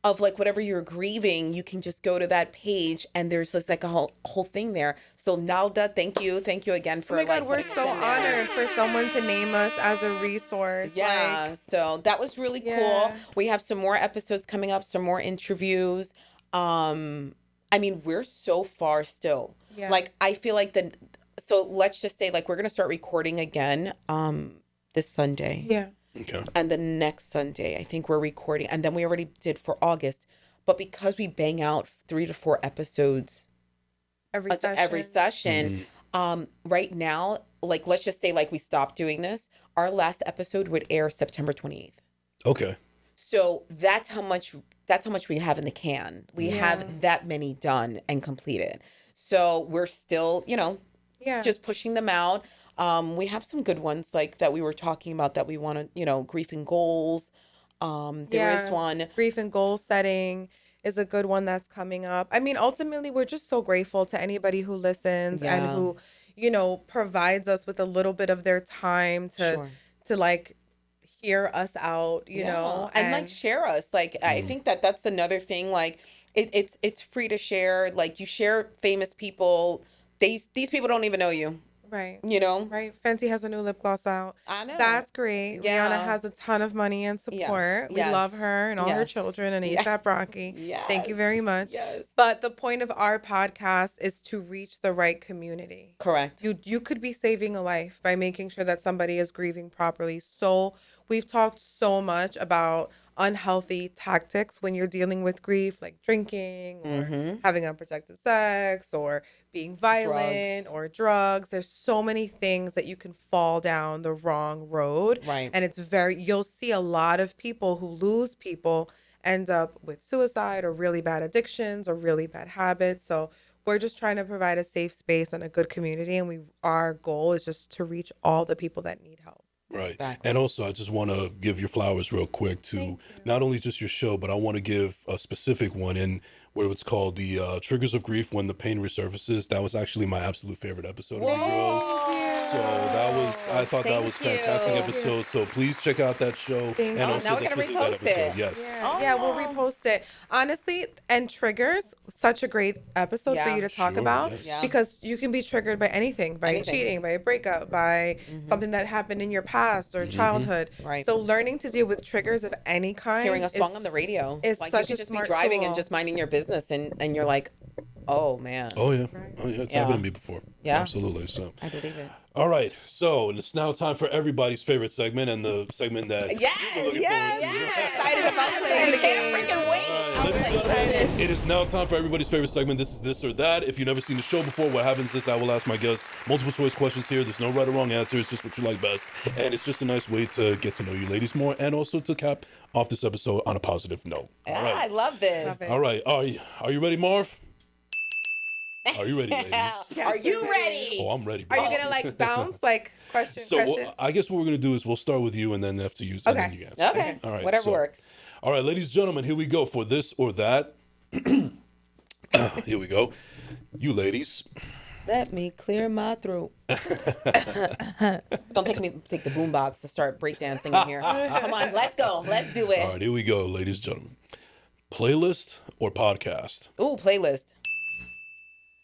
of like whatever you're grieving. You can just go to that page, and there's just like a whole thing there. So Nalda, thank you again for. Oh my God, like, we're putting us so in there. honored for someone to name us as a resource. Yeah, so that was really cool. Yeah. We have some more episodes coming up, some more interviews. I mean, we're so far still. Yeah. Like, I feel like so let's just say like we're gonna start recording again this Sunday. Yeah. Okay. And the next Sunday, I think we're recording, and then we already did for August. But because we bang out 3 to 4 episodes every session, right now, like let's just say like we stopped doing this, our last episode would air September 28th. Okay. So that's how much we have in the can. We have that many done and completed. So we're still, just pushing them out. We have some good ones like that we were talking about that we want to, grief and goals. There is one. Grief and goal setting is a good one that's coming up. I mean, ultimately, we're just so grateful to anybody who listens and who, provides us with a little bit of their time to like hear us out, you know, and like share us. Like I think that that's another thing. Like it's free to share. Like you share famous people. These people don't even know you. right. You know. Right. Fenty has a new lip gloss out. I know. That's great. Yeah. Rihanna has a ton of money and support. We love her and all her children and ASAP Rocky. Thank you very much. Yes. But the point of our podcast is to reach the right community. Correct. You could be saving a life by making sure that somebody is grieving properly. So we've talked so much about unhealthy tactics when you're dealing with grief, like drinking or having unprotected sex or being violent or drugs. There's so many things that you can fall down the wrong road. Right. And you'll see a lot of people who lose people end up with suicide or really bad addictions or really bad habits. So we're just trying to provide a safe space and a good community. And our goal is just to reach all the people that need help. Right. Exactly. And also, I just want to give your flowers real quick to not only just your show, but I want to give a specific one in where it's called the Triggers of Grief When the Pain Resurfaces. That was actually my absolute favorite episode of yours. So I thought that was fantastic episode. So please check out that show. And also now we're gonna repost it. Yes. Yeah, we'll repost it. Honestly, and triggers, such a great episode for you to talk about because you can be triggered by anything, by cheating, by a breakup, by something that happened in your past or childhood. Right. So learning to deal with triggers of any kind. Hearing a song on the radio. Is like such you a could just smart be driving tool. and just minding your business and you're like, oh man. Oh, yeah. Oh, yeah. It's happened to me before. Yeah. Absolutely. So. I believe it. All right, so it's now time for everybody's favorite segment and the segment that you've been looking forward to. Excited about playing the game. Freaking wait. All right, ladies and gentlemen, it is now time for everybody's favorite segment. This is This or That. If you've never seen the show before, what happens is I will ask my guests multiple choice questions here. There's no right or wrong answer. It's just what you like best. And it's just a nice way to get to know you ladies more and also to cap off this episode on a positive note. All I right. love this. Love it. All right. Are you ready, Marv? Are you ready, ladies? Are you ready? Oh, I'm ready. Are bro. you going to like bounce? Like question? So I guess what we're going to do is we'll start with you and then after you, and then you answer. Okay. All right. Whatever works. All right, ladies and gentlemen, here we go for This or That. Here we go. You ladies. Let me clear my throat. Don't take the boombox to start breakdancing in here. Come on, let's go. Let's do it. All right, here we go, ladies and gentlemen. Playlist or podcast? Ooh, playlist.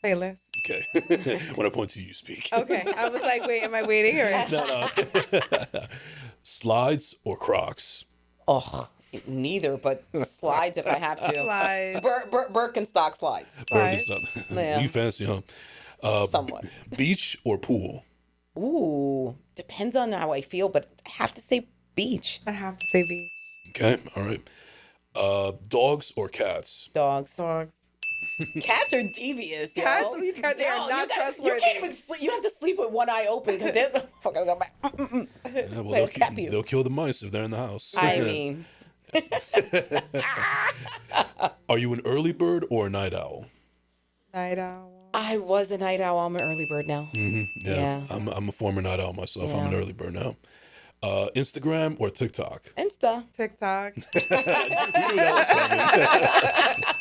Playlist. Okay. When I point to you, speak. Okay. I was like, wait, am I waiting or? No. Slides or Crocs? Oh, neither, but slides if I have to. Slides. Birkenstock slides. Slides. Yeah. You fancy, huh? Somewhat. Beach or pool? Ooh, depends on how I feel, but I have to say beach. I have to say beach. Okay, all right. Dogs or cats? Dogs. Dogs. Cats are devious. Yo. Cats, they are not trustworthy. You can't even sleep. You have to sleep with one eye open because they're gonna go back. Yeah, well, They'll cap you. they'll kill the mice if they're in the house. I mean, Are you an early bird or a night owl? Night owl. I was a night owl. I'm an early bird now. Yeah. I'm a former night owl myself. I'm an early bird now. Instagram or TikTok? Insta. TikTok. We knew that was coming.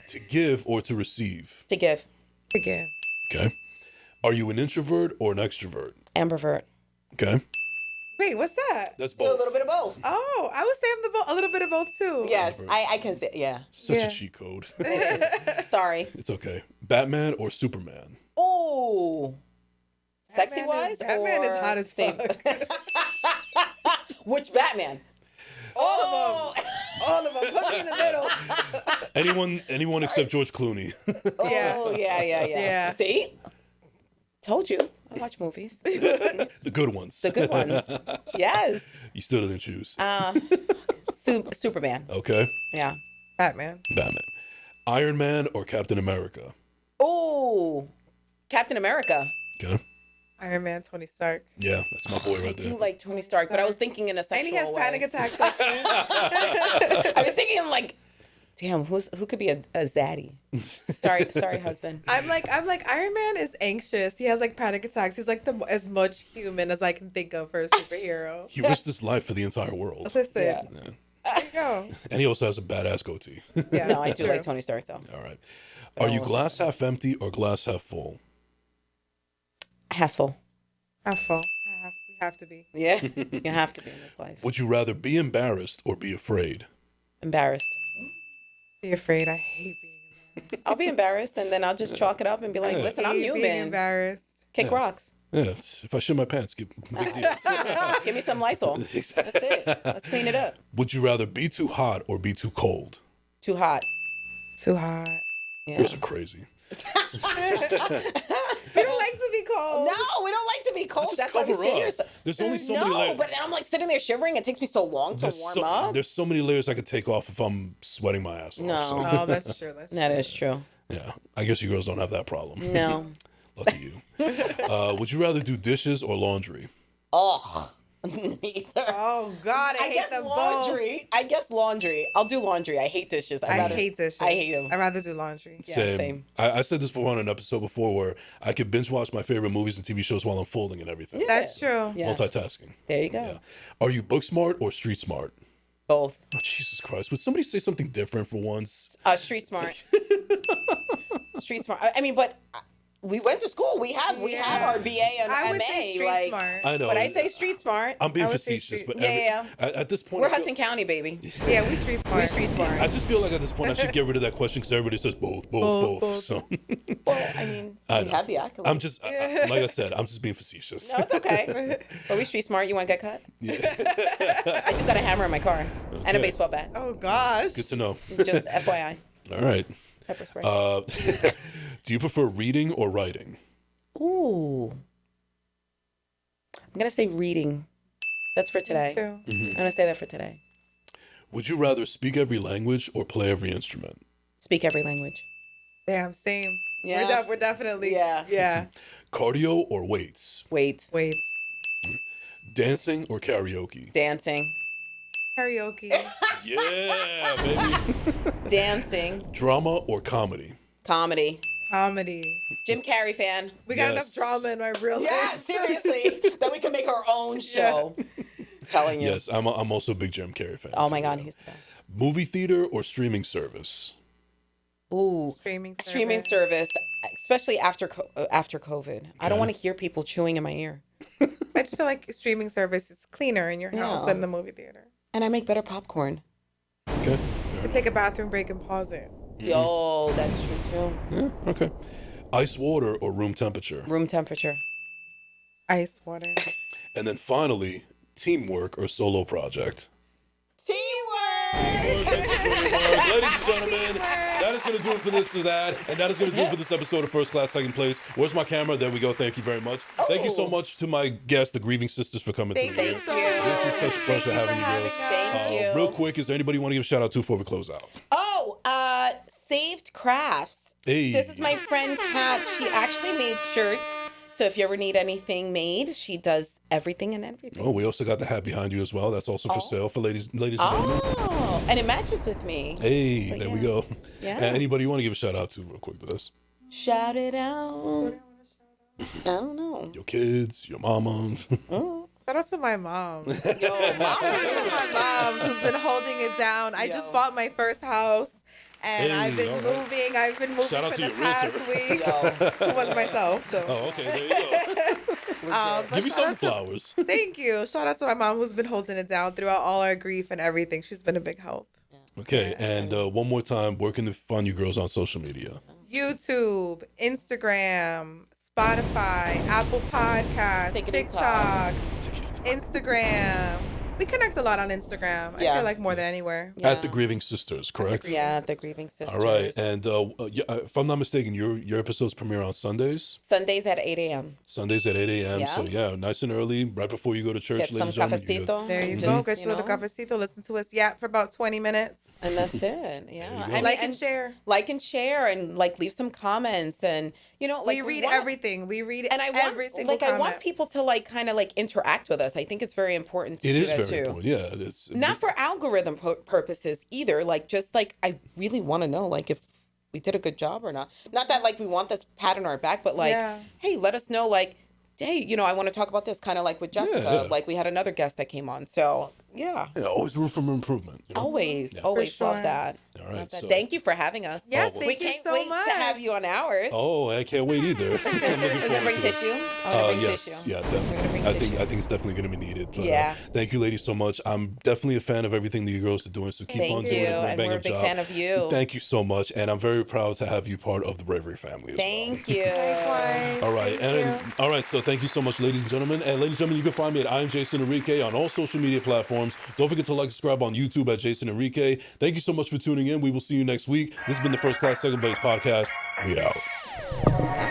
To give or to receive? To give. To give. Okay. Are you an introvert or an extrovert? Ambivert. Okay. Wait, what's that? That's A both. little bit of both. Oh, I would say I'm a little bit of both too. Yes, I can say, yeah. Such Yeah. a cheat code. Sorry. It's okay. Batman or Superman? Ooh. Sexy wise? Batman is hot as same- fuck. Which Batman? All of them. All of them. Put me in the middle. Anyone except George Clooney. Oh, yeah. Yeah. See? Told you. I watch movies. The good ones. The good ones. Yes. You still didn't choose. Superman. Okay. Yeah. Batman. Batman. Iron Man or Captain America? Oh, Captain America. Okay. Iron Man, Tony Stark. Yeah, that's my boy right I there. do like Tony Stark, but I was thinking in a sexual And he has way. panic attacks like me. I was thinking like, damn, who could be a zaddy? Sorry, husband. I'm like Iron Man is anxious. He has like panic attacks. He's like as much human as I can think of for a superhero. He risked his life for the entire world. Listen, Yeah. Yeah. there you go. And he also has a badass goatee. Yeah, No, I do true. like Tony Stark though. All right. Are you glass half empty or glass half full? Half full. Half full. We have to be. Yeah, you have to be in this life. Would you rather be embarrassed or be afraid? Embarrassed. Be afraid. I hate being embarrassed. I'll be embarrassed, and then I'll just chalk it up and be like, listen, I'm Hate being human. embarrassed. Kick rocks. Yeah, if I shit my pants, big deal. Give me some Lysol. Exactly. That's it. Let's clean it up. Would you rather be too hot or be too cold? Too hot. Too hot. Yeah. Girls are crazy. We don't like to be cold. No, we don't like to be cold. Just That's why we cover stay up. here. There's only so many No, layers. but then I'm like sitting there shivering. It takes me so long to warm up. There's so many layers I could take off if I'm sweating my ass off. No. So, Oh, that's true. That's That is true. yeah, I guess you girls don't have that problem. No. Lucky you. Would you rather do dishes or laundry? Ugh. Neither. Oh God, I hate guess them laundry. I guess laundry. I'll do laundry. I hate dishes. both. I hate dishes. I hate them. I'd rather do laundry. Yeah, Same. same. I said this before on an episode before where I could binge watch my favorite movies and TV shows while I'm folding and everything. That's true. Yes. Multitasking. There you go. Yeah. Are you book smart or street smart? Both. Oh, Jesus Christ. Would somebody say something different for once? Street smart. Street smart. I mean, but we went to school. We have our BA and I would MA. say street like, smart. I know. When I say street smart, I'm being I would say facetious, street- but Yeah, at this point, we're I feel- Hudson County, baby. Yeah, we street smart. We're street smart. I just feel like at this point I should get rid of that question because everybody says both. Both. So Well, I mean, I we know. have the accolades. I'm just, like I said, I'm just being facetious. No, it's okay. Are we street smart? You want to get cut? I do got a hammer in my car and a Okay. baseball bat. Oh gosh. Good to know. Just FYI. All right. Pepper spray. Do you prefer reading or writing? Ooh. I'm going to say reading. That's for today. Too. I'm going to say that for today. Would you rather speak every language or play every instrument? Speak every language. Damn, same. Yeah. We're definitely. Yeah. Yeah. Cardio or weights? Wait. Wait. Dancing or karaoke? Dancing. Karaoke. Yeah, baby. Dancing. Drama or comedy? Comedy. Comedy. Jim Carrey fan. We got Yes. enough drama in my real life. Yeah, seriously. That we can make our own show. I'm telling you. Yes, I'm also a big Jim Carrey fan. Oh so my God, yeah. he's the best. Movie theater or streaming service? Ooh. Streaming service. Streaming service, especially after COVID. I don't Okay. want to hear people chewing in my ear. I just feel like streaming service is cleaner in your house Yeah. than the movie theater. And I make better popcorn. Okay, fair You enough. take a bathroom break and pause it. Yo, that's true too. Yeah, okay. Ice water or room temperature? Room temperature. Ice water. And then finally, teamwork or solo project? Teamwork! Ladies and gentlemen, that is going to do it for this or that, and that is going to do it for this episode of First Class, Second Place. Where's my camera? There we go. Thank you very much. Thank you so Oh. much to my guests, the Grieving Sisters, for coming Thank through you here. so Thank you. much. This was such a pleasure having you girls. Thank you. Real quick, is there anybody you want to give a shout out to before we close out? Oh, Saved Crafts. Hey. This is my friend Kat. She actually made shirts. So if you ever need anything made, she does everything and everything. Oh, we also got the hat behind you as well. That's also for sale for ladies and gentlemen. Oh, and it matches with me. Hey, But there we yeah. go. Yeah. Anybody you want to give a shout out to real quick to this? Shout it out. I don't know. Your kids, your mama. Shout out to my mom. Yo, Shout out to my mom who's been holding it down. I just bought my first house. And Hey, I've been all right. moving. I've been moving Shout out for to the your past realtor. week. Yo. It was myself. So Oh, okay, there you go. but Give me shout some out to- flowers. Thank you. Shout out to my mom who's been holding it down throughout all our grief and everything. She's been a big help. Okay, and one more time, where can they find you girls on social media? YouTube, Instagram, Spotify, Apple Podcasts, TikTok. Instagram. We connect a lot on Instagram. I Yeah. feel like more than anywhere. Yeah. At the Grieving Sisters, correct? Yeah, the Grieving Sisters. All right, and if I'm not mistaken, your episodes premiere on Sundays. Sundays at 8 a.m. Sundays at 8 a.m. Yeah. So yeah, nice and early, right before you go to church. Get some ladies and gentlemen, you go- cafecito. There you Just, go. Get your you little know, cafecito. Listen to us yap for about 20 minutes. And that's it. Yeah. you go. I mean, Like and share. Like and share and like leave some comments and like we read want- everything. We read And I want every single like comment. I want people to like kind of like interact with us. I think it's very important to It do is that very too. important. Yeah, it's Not for algorithm purposes either. Like just like I really want to know like if we did a good job or not. Not that like we want this pat on our back, but like Yeah. hey, let us know like hey, I want to talk about this kind of like with Jessica. yeah. Like we had another guest that came on. So, Yeah. Yeah, always room for improvement. You know? Always, Yeah. always For love sure. that. All right, Love that. so- Thank you for having us. Yes, well, thank We you can't so wait much. to have you on ours. Oh, I can't wait either. I'm looking We're gonna forward bring to it. tissue. I'm gonna bring Yes, tissue. yeah, We're gonna definitely. bring I tissue. think it's definitely going to be needed. But, Yeah. thank you, ladies, so much. I'm definitely a fan of everything that you girls are doing. So keep on Thank doing you, a great and bang we're a up big job. fan of you. Thank you so much, and I'm very proud to have you part of the Bravery family as Thank you. Likewise. well. All right, Thank you. all right. So thank you so much, ladies and gentlemen. And ladies and gentlemen, you can find me at I'm Jason Enrique on all social media platforms. Don't forget to like and subscribe on YouTube at Jason Enrique. Thank you so much for tuning in. We will see you next week. This has been the First Class Second Place podcast. We out.